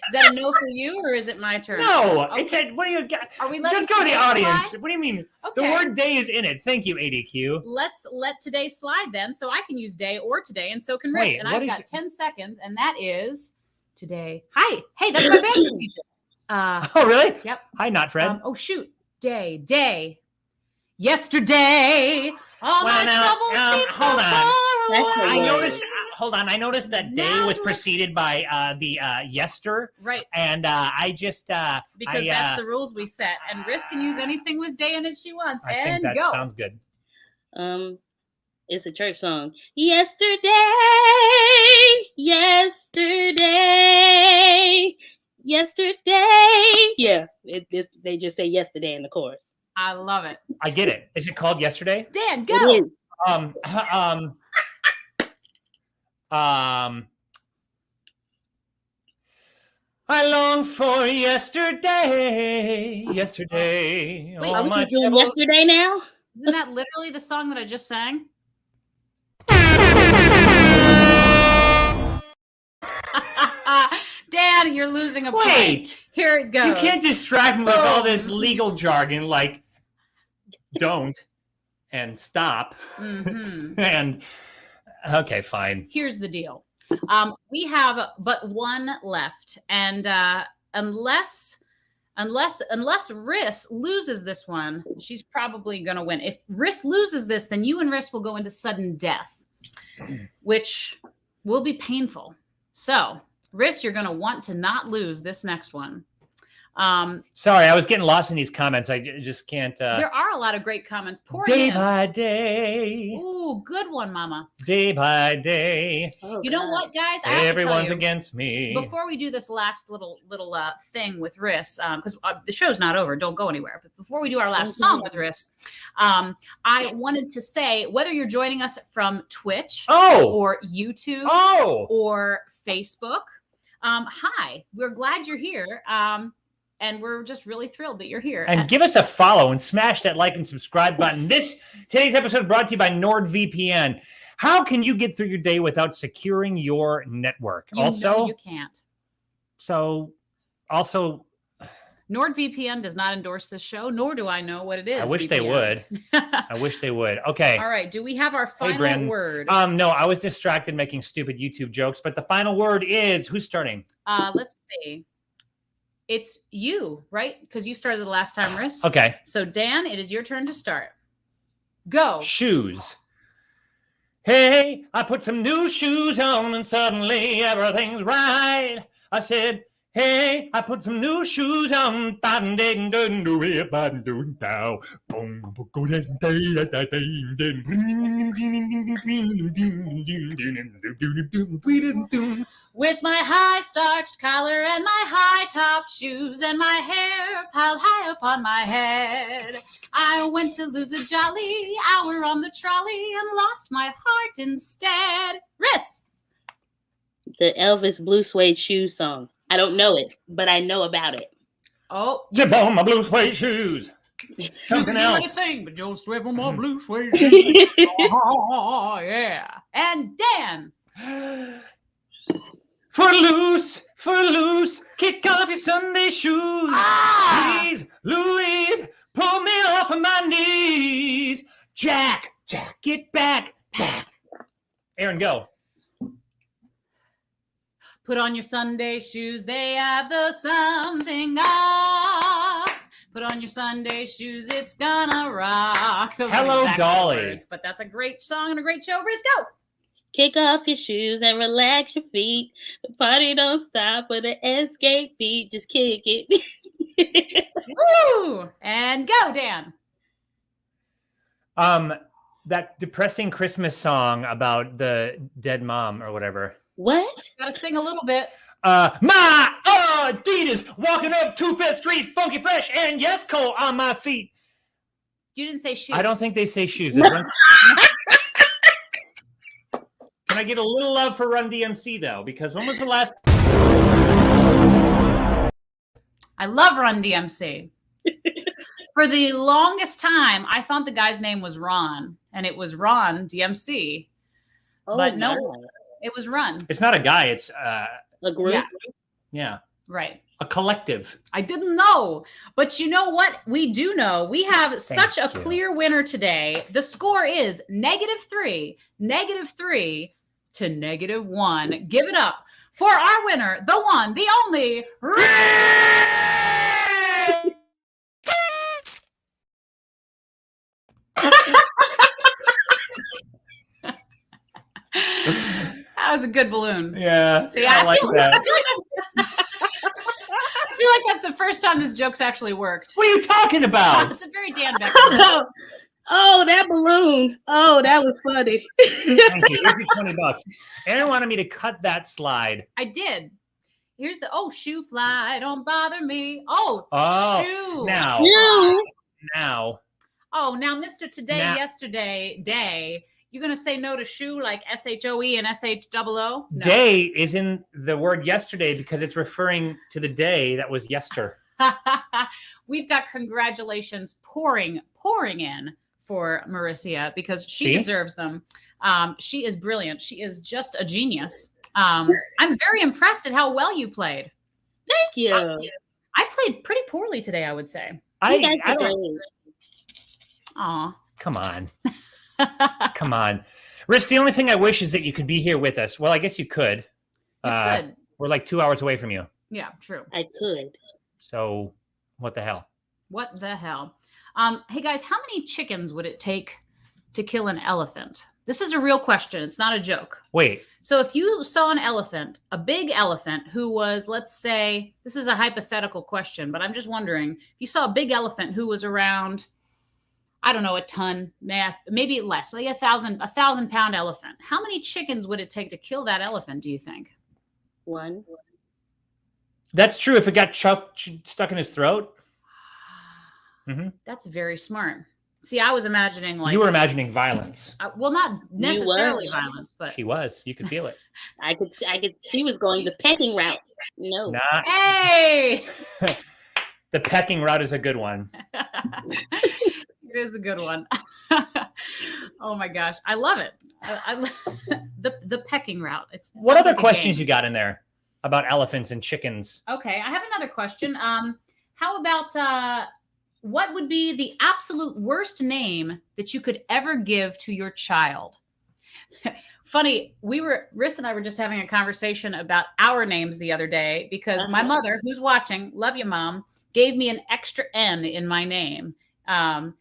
Is that a no for you, or is it my turn? No, Okay. it said. What do you got? Are we letting Just go to the today audience. slide? What do you mean? Okay. The word day is in it. Thank you, ADQ. Let's let today slide then, so I can use day or today, and so can Rick. Wait, And what I've is got it? 10 seconds, and that is today. Hi. Hey, that's my banter teacher. Oh, really? Yep. Hi, not Fred. Oh, shoot. Day. Yesterday. All Well, my now, troubles seem so hold on. far That's away. I noticed. Hold on. I noticed that day Now was let's- preceded by the yester, Right. and I just Because that's the rules we set. And Risk can use anything with day in it she wants. I think And that go. sounds good. It's a church song. Yesterday. Yeah, they just say yesterday in the chorus. I love it. I get it. Is it called yesterday? Dan, go. It is. I long for yesterday. Wait, all Are we my just doing troubles- yesterday now? Isn't that literally the song that I just sang? Dan, you're losing a point. Wait, Here it goes. you can't distract me with all this legal jargon like don't and stop Mhm. and okay, fine. Here's the deal. We have but one left, and unless Riss loses this one, she's probably going to win. If Riss loses this, then you and Riss will go into sudden death, which will be painful. So, Riss, you're going to want to not lose this next one. Sorry, I was getting lost in these comments. I just can't. There are a lot of great comments pouring Day in. by day, Ooh, good one, Mama. day by day, Oh, You know God. what, guys? I have to tell everyone's you, against me. before we do this last little thing with Riss, because the show's not over, don't go anywhere. But before we do our last song with Riss, I wanted to say, whether you're joining us from Twitch Oh, or YouTube oh, or Facebook, hi, we're glad you're here. And we're just really thrilled that you're here. and give us a follow and smash that like and subscribe button. Today's episode brought to you by NordVPN. How can you get through your day without securing your network? You know you can't. Also, NordVPN does not endorse this show, nor do I know what it is. I wish they VPN. would. I wish they would. Okay. All right. Do we have our final Brandon. word? No, I was distracted making stupid YouTube jokes, but the final word is who's starting? Let's see. It's you, right? Because you started the last time, Riss. Okay. So, Dan, it is your turn to start. Go. Shoes. Hey, I put some new shoes on and suddenly everything's right. I said, hey, I put some new shoes on. With my high starched collar and my high top shoes and my hair piled high upon my head, I went to lose a jolly hour on the trolley and lost my heart instead. Riss! The Elvis Blue Suede Shoes song. I don't know it, but I know about it. Oh, Zip on my blue suede shoes. Something you can do else. anything, but don't strip on my blue suede shoes. Oh, yeah. And Dan. Footloose, kick off your Sunday shoes. Ah! Please, Louise, pull me off of my knees. Jack, get back. Aaron, go. Put on your Sunday shoes, they have the something off. Put on your Sunday shoes, it's gonna rock. Those Hello, aren't exactly Dolly. the words, but that's a great song and a great show. Riz, go. Kick off your shoes and relax your feet. The party don't stop with an escape beat. Just kick it. Woo! And go, Dan. That depressing Christmas song about the dead mom or whatever. What? Gotta sing a little bit. My Adidas walking up 2 Fifth Street, funky fresh, and yes, cold on my feet. You didn't say shoes. I don't think they say shoes. Can I get a little love for Run DMC though? Because when was the last? I love Run DMC. For the longest time, I thought the guy's name was Ron, and it was Ron DMC. But no, it was Run. It's not a guy. It's a group. Yeah. Right. A collective. I didn't know. But you know what? We do know. We have such a clear winner today. The score is -3 to -1. Give it up for our winner, the one, the only, That was a good balloon. Yeah. See, I like that. I feel like that's the first time this joke's actually worked. What are you talking about? It's a very Dan Becker. Oh, that balloon. Oh, that was funny. Thank you. Here's your $20. Aaron wanted me to cut that slide. I did. Here's the shoe fly, don't bother me. Oh, shoe. Now. Oh, now, Mr. Today, Yesterday, Day. You're going to say no to shoe like SHOE and SHOO? No. Day is in the word yesterday because it's referring to the day that was yester. We've got congratulations pouring in for Morrissia because she deserves them. She is brilliant. She is just a genius. I'm very impressed at how well you played. Thank you. I played pretty poorly today, I would say. I don't. Aw. Come on. Come on. Riss, the only thing I wish is that you could be here with us. Well, I guess you could. You could. We're like 2 hours away from you. Yeah, true. I could. So what the hell? What the hell? Hey, guys, how many chickens would it take to kill an elephant? This is a real question. It's not a joke. Wait. So if you saw an elephant, a big elephant who was, let's say, this is a hypothetical question, but I'm just wondering, if you saw a big elephant who was around, I don't know, a ton, maybe less, like a 1,000-pound elephant. How many chickens would it take to kill that elephant, do you think? One. That's true if it got stuck in his throat. Mm-hmm. That's very smart. See, I was imagining like... You were imagining violence. Well, not necessarily violence, but... She was. You could feel it. I could. She was going the pecking route. No. Nah. Hey! The pecking route is a good one. It is a good one. Oh my gosh, I love it. I love the pecking route. What other questions you got in there about elephants and chickens? Okay, I have another question. How about what would be the absolute worst name that you could ever give to your child? Funny, Riss and I were just having a conversation about our names the other day because my mother, who's watching, love you, Mom, gave me an extra N in my name. And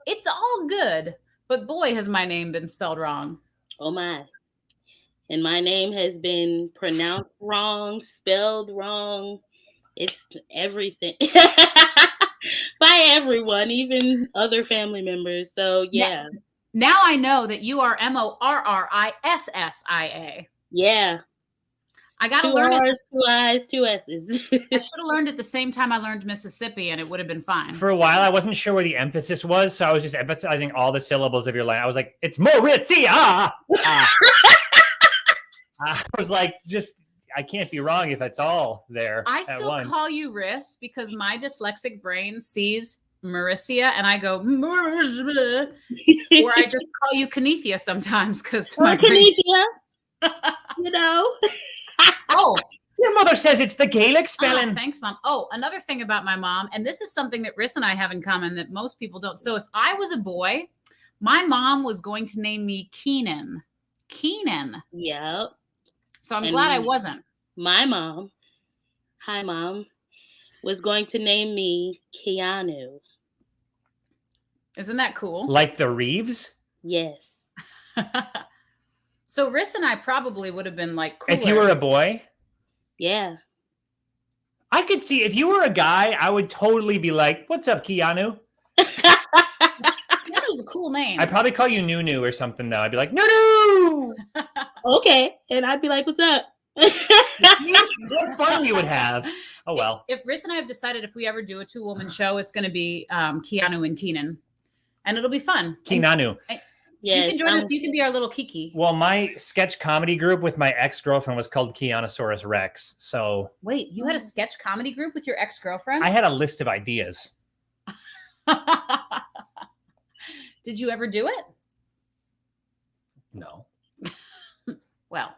it's all good, but boy, has my name been spelled wrong. Oh my. And my name has been pronounced wrong, spelled wrong. It's everything. By everyone, even other family members. So, yeah. Now I know that you are Morrissia. Yeah. I got to 2 learn R's, 2 I's, 2 S's. I should have learned at the same time I learned Mississippi, and it would have been fine. For a while, I wasn't sure where the emphasis was, so I was just emphasizing all the syllables of your line. I was like, it's Morrissia. I was like, I can't be wrong if it's all there. I still call you Riss because my dyslexic brain sees Morrissia, and I go, Morrissia. Or I just call you Canethia sometimes because my Canethia. You know. Oh, your mother says it's the Gaelic spelling. Oh, thanks, Mom. Oh, another thing about my mom, and this is something that Riss and I have in common that most people don't. So if I was a boy, my mom was going to name me Keenan. Keenan. Yep. So I'm glad I wasn't. My mom, hi, Mom, was going to name me Keanu. Isn't that cool? Like the Reeves? Yes. So Riss and I probably would have been like cooler. If you were a boy? Yeah. I could see, if you were a guy, I would totally be like, what's up, Keanu? Keanu's a cool name. I'd probably call you Nunu or something, though. I'd be like, Nunu! Okay. And I'd be like, what's up? What fun we would have. Oh, well. If Riss and I have decided if we ever do a 2-woman show, it's going to be Keanu and Keenan. And it'll be fun. Keenanu. Yes, you can join us. You can be our little Kiki. Well, my sketch comedy group with my ex-girlfriend was called Keanosaurus Rex. So wait, you had a sketch comedy group with your ex-girlfriend? I had a list of ideas. Did you ever do it? No. Well.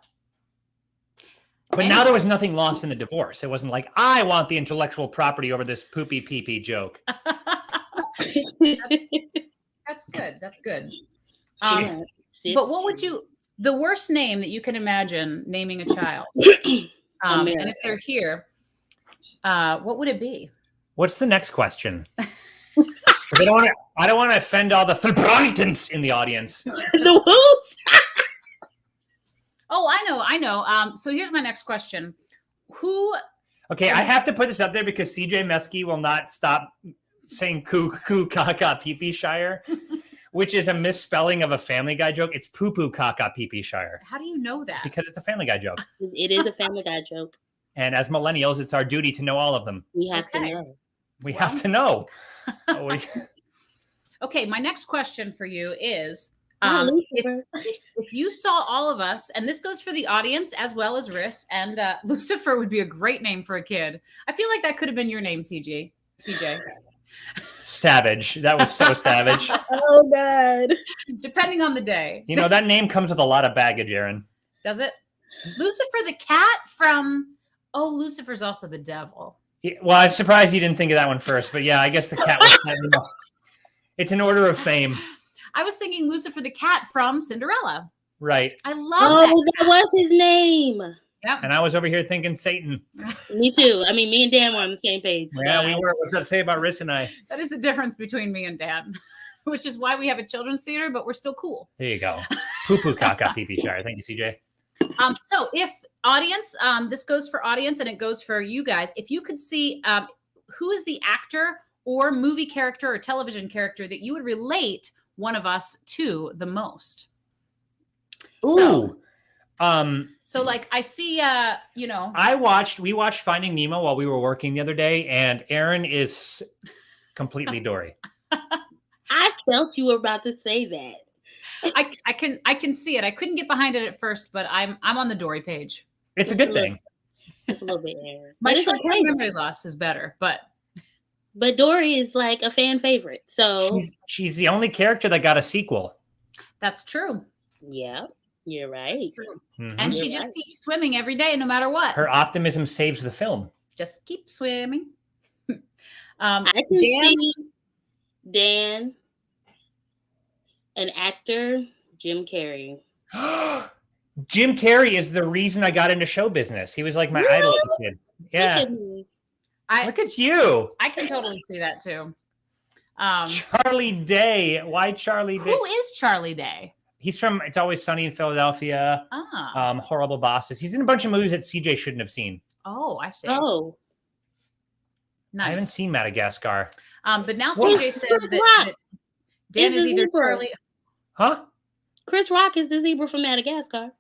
But now there was nothing lost in the divorce. It wasn't like, I want the intellectual property over this poopy pee-pee joke. That's good. That's good. But what would the worst name that you can imagine naming a child? And if they're here, what would it be? What's the next question? I don't want to offend all the Fulbrightons in the audience. The whoops. Oh, I know. So here's my next question. Okay, I have to put this up there because CJ Mesky will not stop saying coo, caca, pee-pee shire. Which is a misspelling of a Family Guy joke. It's poo-poo caca pee-pee shire. How do you know that? Because it's a Family Guy joke. It is a Family Guy joke. And as millennials, it's our duty to know all of them. We have to know. We have to know. Okay, my next question for you is, if you saw all of us, and this goes for the audience as well as Riss, and Lucifer would be a great name for a kid. I feel like that could have been your name, CJ. Savage. That was so savage. Oh, God. Depending on the day. You know, that name comes with a lot of baggage, Aaron. Does it? Lucifer the cat from... Oh, Lucifer's also the devil. Yeah, well, I'm surprised you didn't think of that one first. But yeah, I guess the cat was... It's an order of fame. I was thinking Lucifer the cat from Cinderella. Right. I love that was his name. Yep. And I was over here thinking Satan. Me too. I mean, me and Dan were on the same page. Yeah, we were. What's that say about Riss and I? That is the difference between me and Dan, which is why we have a children's theater, but we're still cool. There you go. Poo-poo caca pee-pee shire. Thank you, CJ. So if audience, this goes for audience and it goes for you guys. If you could see who is the actor or movie character or television character that you would relate one of us to the most. Ooh. So like I see, we watched Finding Nemo while we were working the other day, and Aaron is completely Dory. I felt you were about to say that. I can see it. I couldn't get behind it at first, but I'm on the Dory page. It's a good thing. It's a little bit Aaron. My short-term memory loss is better, but Dory is like a fan favorite. So she's the only character that got a sequel. That's true. Yeah. You're right. Mm-hmm. And she just keeps swimming every day, no matter what. Her optimism saves the film. Just keep swimming. I can see Dan, an actor, Jim Carrey. Jim Carrey is the reason I got into show business. He was like my idol as a kid. Yeah. Look at you. I can totally see that too. Charlie Day. Why Charlie Day? Who is Charlie Day? He's from It's Always Sunny in Philadelphia. Horrible Bosses. He's in a bunch of movies that CJ shouldn't have seen. Oh, I see. Oh, Nice. I haven't seen Madagascar. But now CJ says that Dan is either Charlie. Huh? Chris Rock is the zebra from Madagascar.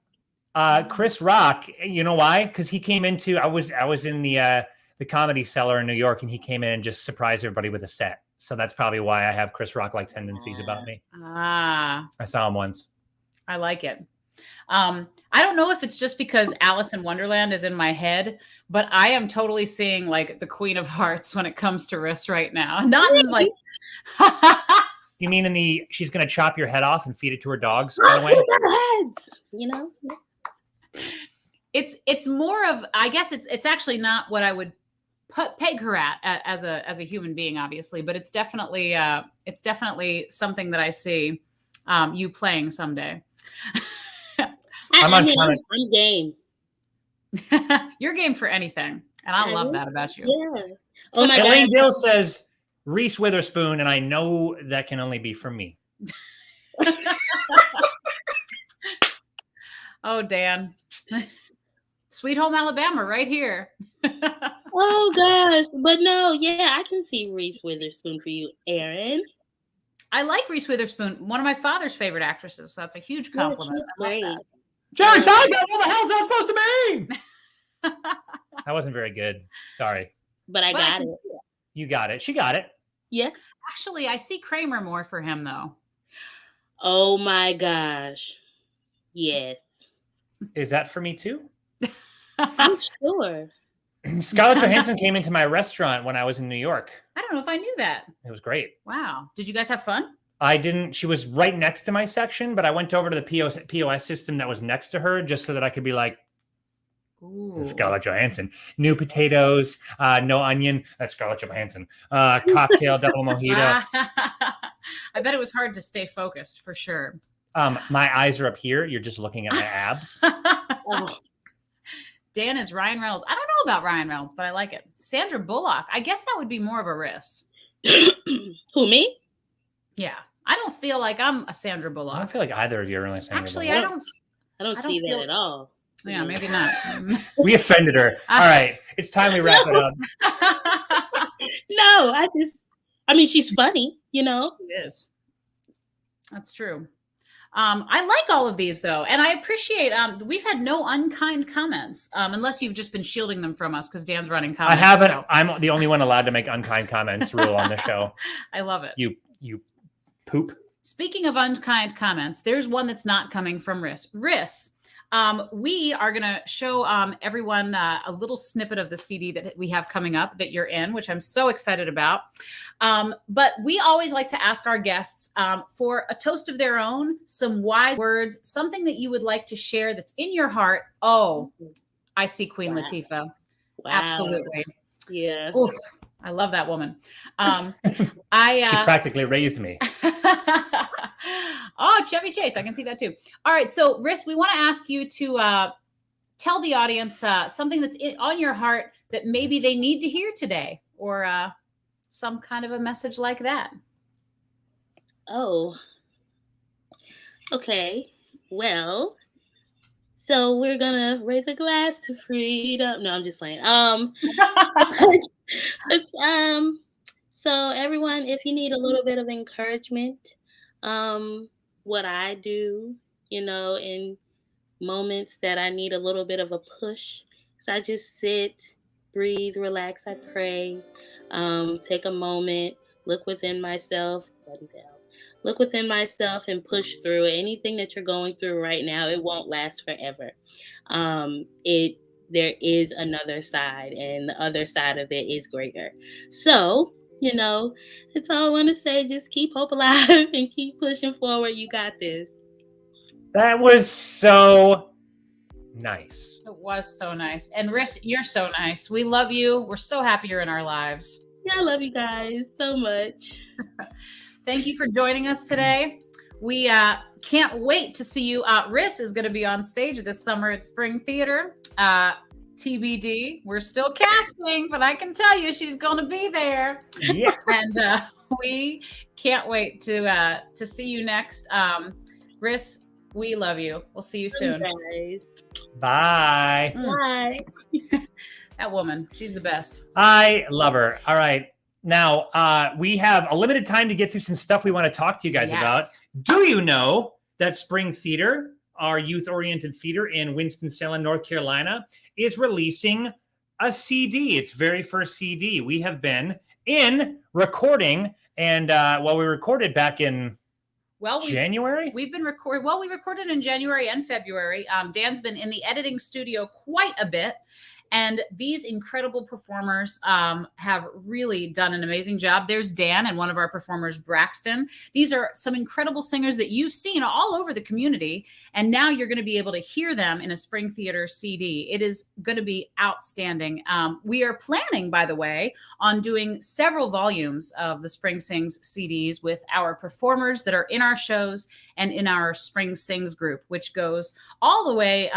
Chris Rock. You know why? Because he came into. I was in the Comedy Cellar in New York, and he came in and just surprised everybody with a set. So that's probably why I have Chris Rock-like tendencies about me. I saw him once. I like it. I don't know if it's just because Alice in Wonderland is in my head, but I am totally seeing like the Queen of Hearts when it comes to Riss right now. Not in like. You mean in the she's going to chop your head off and feed it to her dogs? By the way, heads, you know. It's more of, I guess it's actually not what I would peg her at as a human being, obviously, but it's definitely something that I see you playing someday. I'm game. You're game for anything, and I love that about you. Yeah. Oh my Elaine God. Dill says Reese Witherspoon, and I know that can only be from me. Oh, Dan. Sweet Home Alabama right here. Oh gosh, but no, yeah, I can see Reese Witherspoon for you, Aaron. I like Reese Witherspoon, one of my father's favorite actresses, so that's a huge compliment. She's great. Josh, what the hell is that supposed to mean? That wasn't very good. Sorry. But I got it. You got it. She got it. Yeah. Actually, I see Kramer more for him, though. Oh my gosh. Yes. Is that for me too? I'm sure. Scarlett Johansson came into my restaurant when I was in New York. I don't know if I knew that. It was great. Wow. Did you guys have fun? I didn't. She was right next to my section, but I went over to the POS system that was next to her just so that I could be like, ooh. Scarlett Johansson. New potatoes, no onion. That's Scarlett Johansson. Cocktail, double mojito. I bet it was hard to stay focused for sure. My eyes are up here. You're just looking at my abs. Oh. Dan is Ryan Reynolds. I don't know about Ryan Reynolds, but I like it. Sandra Bullock. I guess that would be more of a risk. Who, me? Yeah. I don't feel like I'm a Sandra Bullock. I don't feel like either of you are really Sandra Actually, Bullock. I don't see that at all. Yeah, maybe not. We offended her. All right. It's time we wrap it up. No, I mean, she's funny, you know? She is. That's true. I like all of these, though, and I appreciate we've had no unkind comments, unless you've just been shielding them from us because Dan's running comments. I haven't. So. I'm the only one allowed to make unkind comments rule on the show. I love it. You poop. Speaking of unkind comments, there's one that's not coming from Riss. Riss, we are going to show everyone a little snippet of the CD that we have coming up that you're in, which I'm so excited about. But we always like to ask our guests for a toast of their own, some wise words, something that you would like to share that's in your heart. Oh, I see Queen Latifah. Wow. Absolutely. Yeah. Oof, I love that woman. She practically raised me. Oh, Chevy Chase. I can see that too. All right. So, Riss, we want to ask you to tell the audience something that's on your heart that maybe they need to hear today, or some kind of a message like that. Oh. Okay. Well, so we're going to raise a glass to freedom. No, I'm just playing. So everyone, if you need a little bit of encouragement, what I do, you know, in moments that I need a little bit of a push, so I just sit, breathe, relax, I pray, take a moment, look within myself, and push through anything that you're going through right now. It won't last forever. There is another side, and the other side of it is greater. So, you know, that's all I want to say. Just keep hope alive and keep pushing forward. You got this. That was so nice. It was so nice. And Riss, you're so nice. We love you. We're so happy you're in our lives. Yeah, I love you guys so much. Thank you for joining us today. We can't wait to see you. Riss is going to be on stage this summer at Spring Theater. TBD. We're still casting, but I can tell you she's going to be there. Yeah. And we can't wait to see you next. Riss, We love you. We'll see you soon. Guys. Bye. Bye. That woman, she's the best. I love her. All right. Now, we have a limited time to get through some stuff we want to talk to you guys about. Do you know that Spring Theater, our youth-oriented theater in Winston-Salem, North Carolina, is releasing a CD, its very first CD. We have been in recording, and we recorded back in January? We've been recording. Well, we recorded in January and February. Dan's been in the editing studio quite a bit. And these incredible performers have really done an amazing job. There's Dan and one of our performers, Braxton. These are some incredible singers that you've seen all over the community. And now you're going to be able to hear them in a Spring Theater CD. It is going to be outstanding. We are planning, by the way, on doing several volumes of the Spring Sings CDs with our performers that are in our shows and in our Spring Sings group, which goes all the way.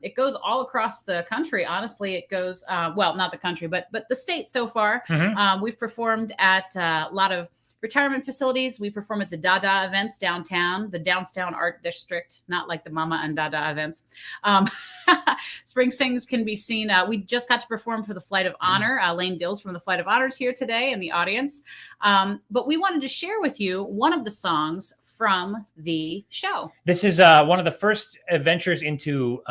It goes all across the country. Honestly, it goes, well, not the country, but the state so far. Mm-hmm. We've performed at a lot of retirement facilities. We perform at the Dada events downtown, the Downtown Art District, not like the Mama and Dada events. Spring Sings can be seen. We just got to perform for the Flight of Honor. Lane Dills from the Flight of Honor is here today in the audience. But we wanted to share with you one of the songs from the show. This is one of the first adventures into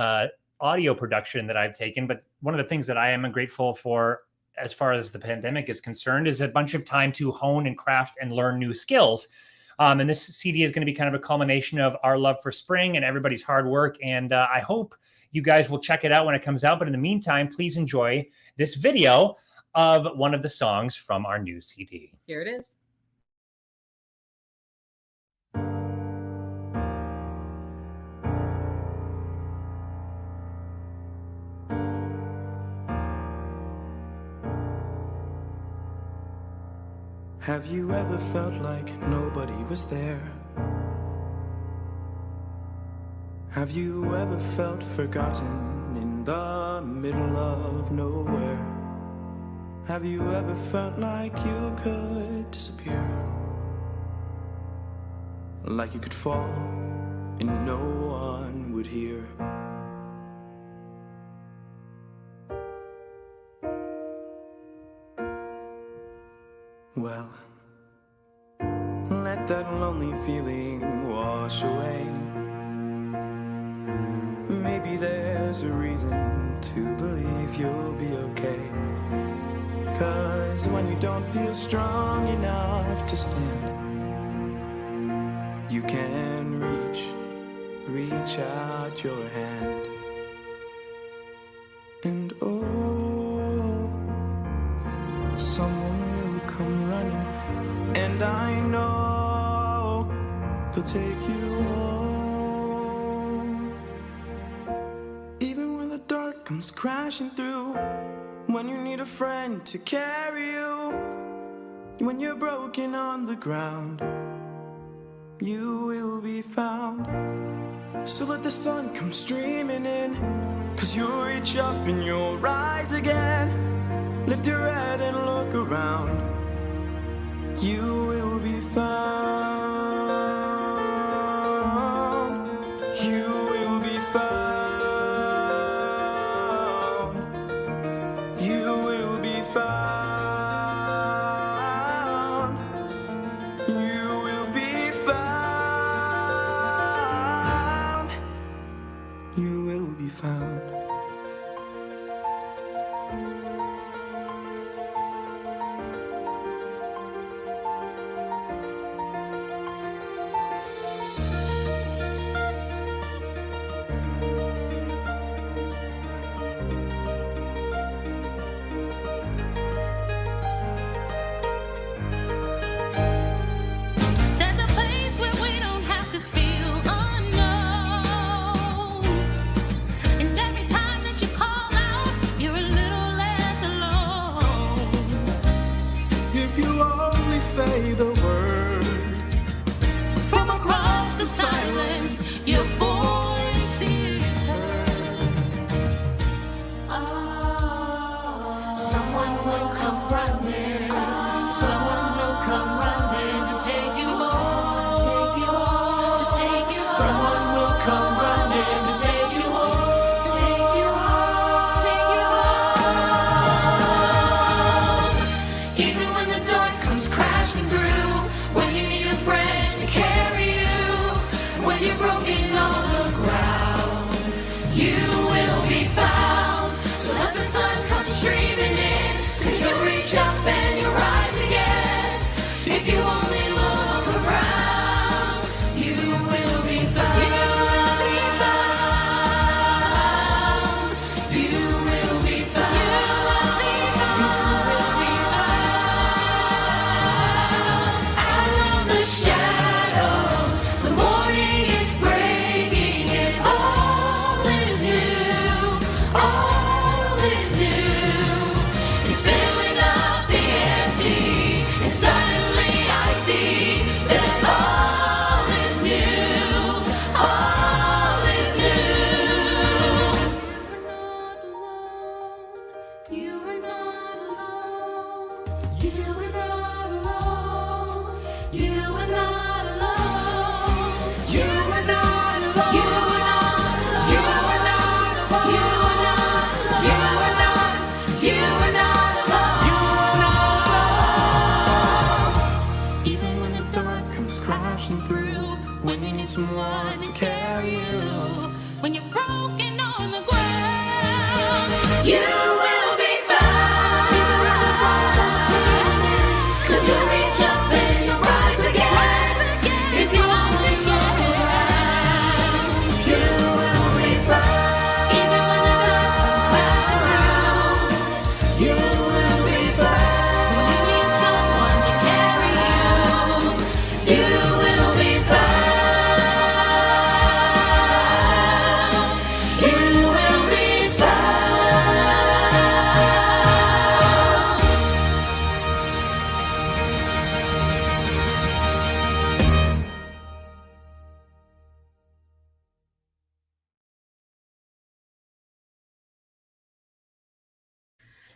audio production that I've taken, but one of the things that I am grateful for as far as the pandemic is concerned is a bunch of time to hone and craft and learn new skills. And this CD is going to be kind of a culmination of our love for spring and everybody's hard work. And I hope you guys will check it out when it comes out. But in the meantime, please enjoy this video of one of the songs from our new CD. Here it is. Have you ever felt like nobody was there? Have you ever felt forgotten in the middle of nowhere? Have you ever felt like you could disappear? Like you could fall and no one would hear? Well, let that lonely feeling wash away. Maybe there's a reason to believe you'll be okay. 'Cause when you don't feel strong enough to stand, you can reach out your hand. And oh, someone will come running, and I know they'll take you home. Even when the dark comes crashing through, when you need a friend to carry you, when you're broken on the ground, you will be found. So let the sun come streaming in, 'cause you'll reach up and you'll rise again. Lift your head and look around, you will be found. You will be found. You will be found. You will be found. You will be found. There's a place where we don't have to feel unknown. And every time that you call out, you're a little less alone. If you only say the word, From across the silence, your voice is heard. Someone will come running. Someone will come running to take you home. To take you home. Someone will come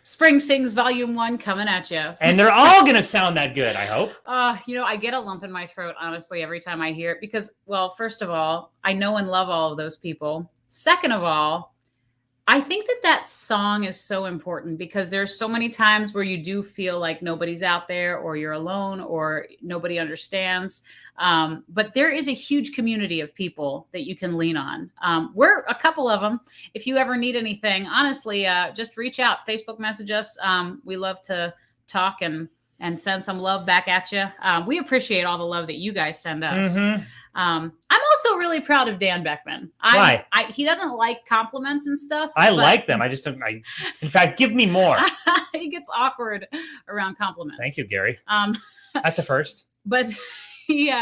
Spring Sings Volume 1 coming at you. And they're all going to sound that good, I hope. I get a lump in my throat, honestly, every time I hear it because, well, first of all, I know and love all of those people. Second of all, I think that song is so important because there's so many times where you do feel like nobody's out there or you're alone or nobody understands. But there is a huge community of people that you can lean on. We're a couple of them. If you ever need anything, honestly, just reach out, Facebook message us. We love to talk and send some love back at you. We appreciate all the love that you guys send us. Mm-hmm. I'm also really proud of Dan Beckman. Why? He doesn't like compliments and stuff. I like them. I just don't. In fact, give me more. He gets awkward around compliments. Thank you, Gary. That's a first. But he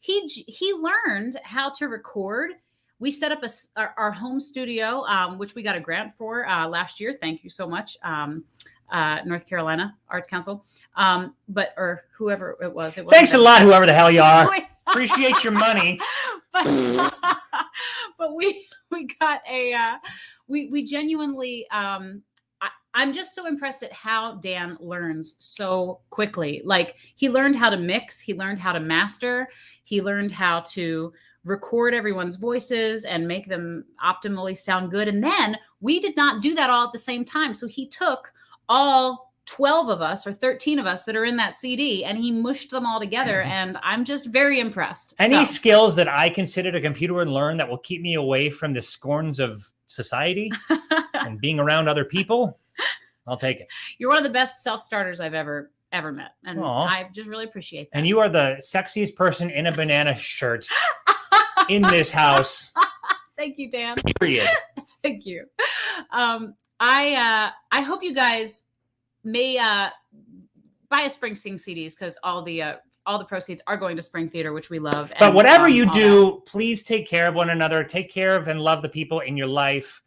learned how to record. We set up our home studio, which we got a grant for last year. Thank you so much, North Carolina Arts Council. Or whoever it was. Thanks a lot, whoever the hell you are. Appreciate your money. But we got we genuinely. I'm just so impressed at how Dan learns so quickly. Like he learned how to mix, he learned how to master, he learned how to record everyone's voices and make them optimally sound good. And then we did not do that all at the same time. So he took all 12 of us or 13 of us that are in that CD and he mushed them all together. And I'm just very impressed. Any skills that I consider to computer and learn that will keep me away from the scorns of society and being around other people, I'll take it. You're one of the best self-starters I've ever met. And I just really appreciate that. And you are the sexiest person in a banana shirt in this house. Thank you, Dan. Period. Thank you. I hope you guys may buy a Spring Sing CDs because all the proceeds are going to Spring Theater, which we love. But whatever you do, please take care of one another. Take care of and love the people in your life.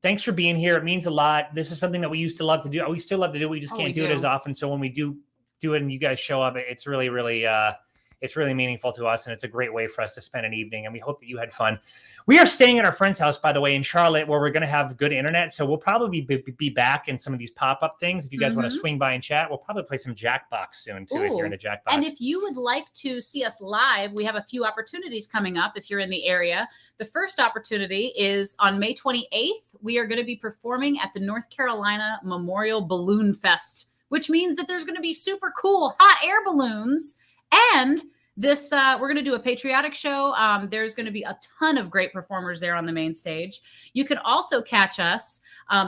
Thanks for being here. It means a lot. This is something that we used to love to do. We still love to do. We just can't do it as often. So when we do it and you guys show up, it's really, really, it's really meaningful to us. And it's a great way for us to spend an evening. And we hope that you had fun. We are staying at our friend's house, by the way, in Charlotte, where we're going to have good internet. So we'll probably be back in some of these pop-up things. If you guys want to swing by and chat, we'll probably play some Jackbox soon too. If you're into Jackbox. And if you would like to see us live, we have a few opportunities coming up if you're in the area. The first opportunity is on May 28th. We are going to be performing at the North Carolina Memorial Balloon Fest, which means that there's going to be super cool hot air balloons. And this, we're going to do a patriotic show. There's going to be a ton of great performers there on the main stage. You can also catch us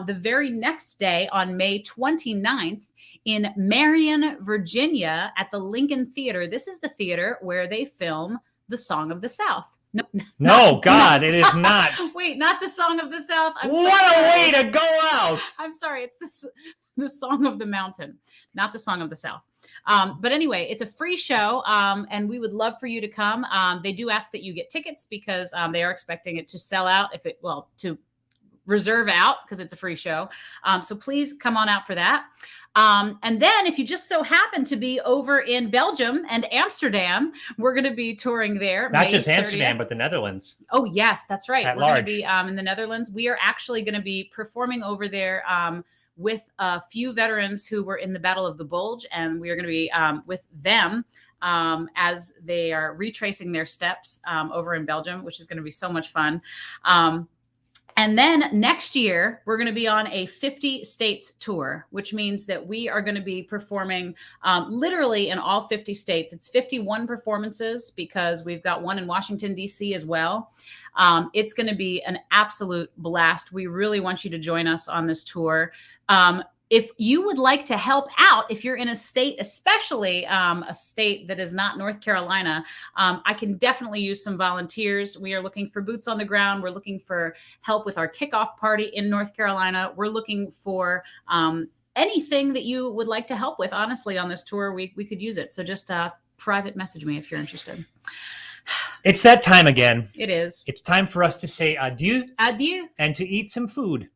the very next day on May 29th in Marion, Virginia at the Lincoln Theater. This is the theater where they film The Song of the South. No, God, it is not. Wait, not The Song of the South. What a way to go out. I'm sorry. It's the Song of the Mountain, not The Song of the South. But anyway, it's a free show, and we would love for you to come. They do ask that you get tickets because they are expecting it to sell out to reserve out because it's a free show. So please come on out for that. And then if you just so happen to be over in Belgium and Amsterdam, we're going to be touring there. Not just Amsterdam, but the Netherlands. Oh, yes, that's right. At We're going to large. be in the Netherlands. We are actually going to be performing over there with a few veterans who were in the Battle of the Bulge, and we are going to be with them as they are retracing their steps over in Belgium, which is going to be so much fun. And then next year, we're going to be on a 50 states tour, which means that we are going to be performing literally in all 50 states. It's 51 performances because we've got one in Washington, D.C. as well. It's going to be an absolute blast. We really want you to join us on this tour. If you would like to help out, if you're in a state, especially a state that is not North Carolina, I can definitely use some volunteers. We are looking for boots on the ground. We're looking for help with our kickoff party in North Carolina. We're looking for anything that you would like to help with. Honestly, on this tour, we could use it. So just private message me if you're interested. It's that time again. It is. It's time for us to say adieu. Adieu. And to eat some food.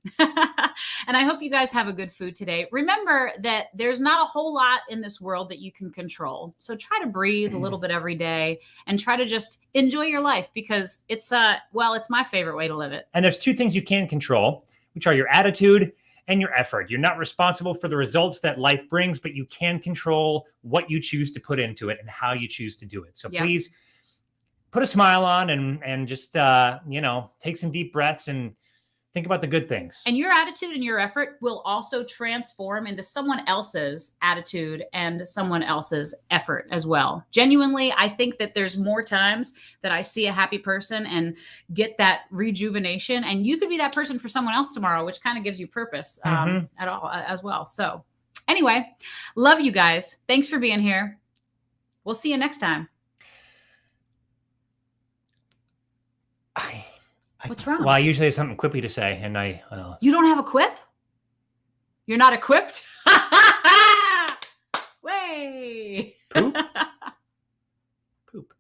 And I hope you guys have a good food today. Remember that there's not a whole lot in this world that you can control. So try to breathe a little bit every day and try to just enjoy your life because it's my favorite way to live it. And there's two things you can control, which are your attitude and your effort. You're not responsible for the results that life brings, but you can control what you choose to put into it and how you choose to do it. So please put a smile on and just, take some deep breaths and think about the good things. And your attitude and your effort will also transform into someone else's attitude and someone else's effort as well. Genuinely, I think that there's more times that I see a happy person and get that rejuvenation. And you could be that person for someone else tomorrow, which kind of gives you purpose at all as well. So anyway, love you guys. Thanks for being here. We'll see you next time. What's wrong? Well, I usually have something quippy to say, and You don't have a quip? You're not equipped? Way. Poop? Poop.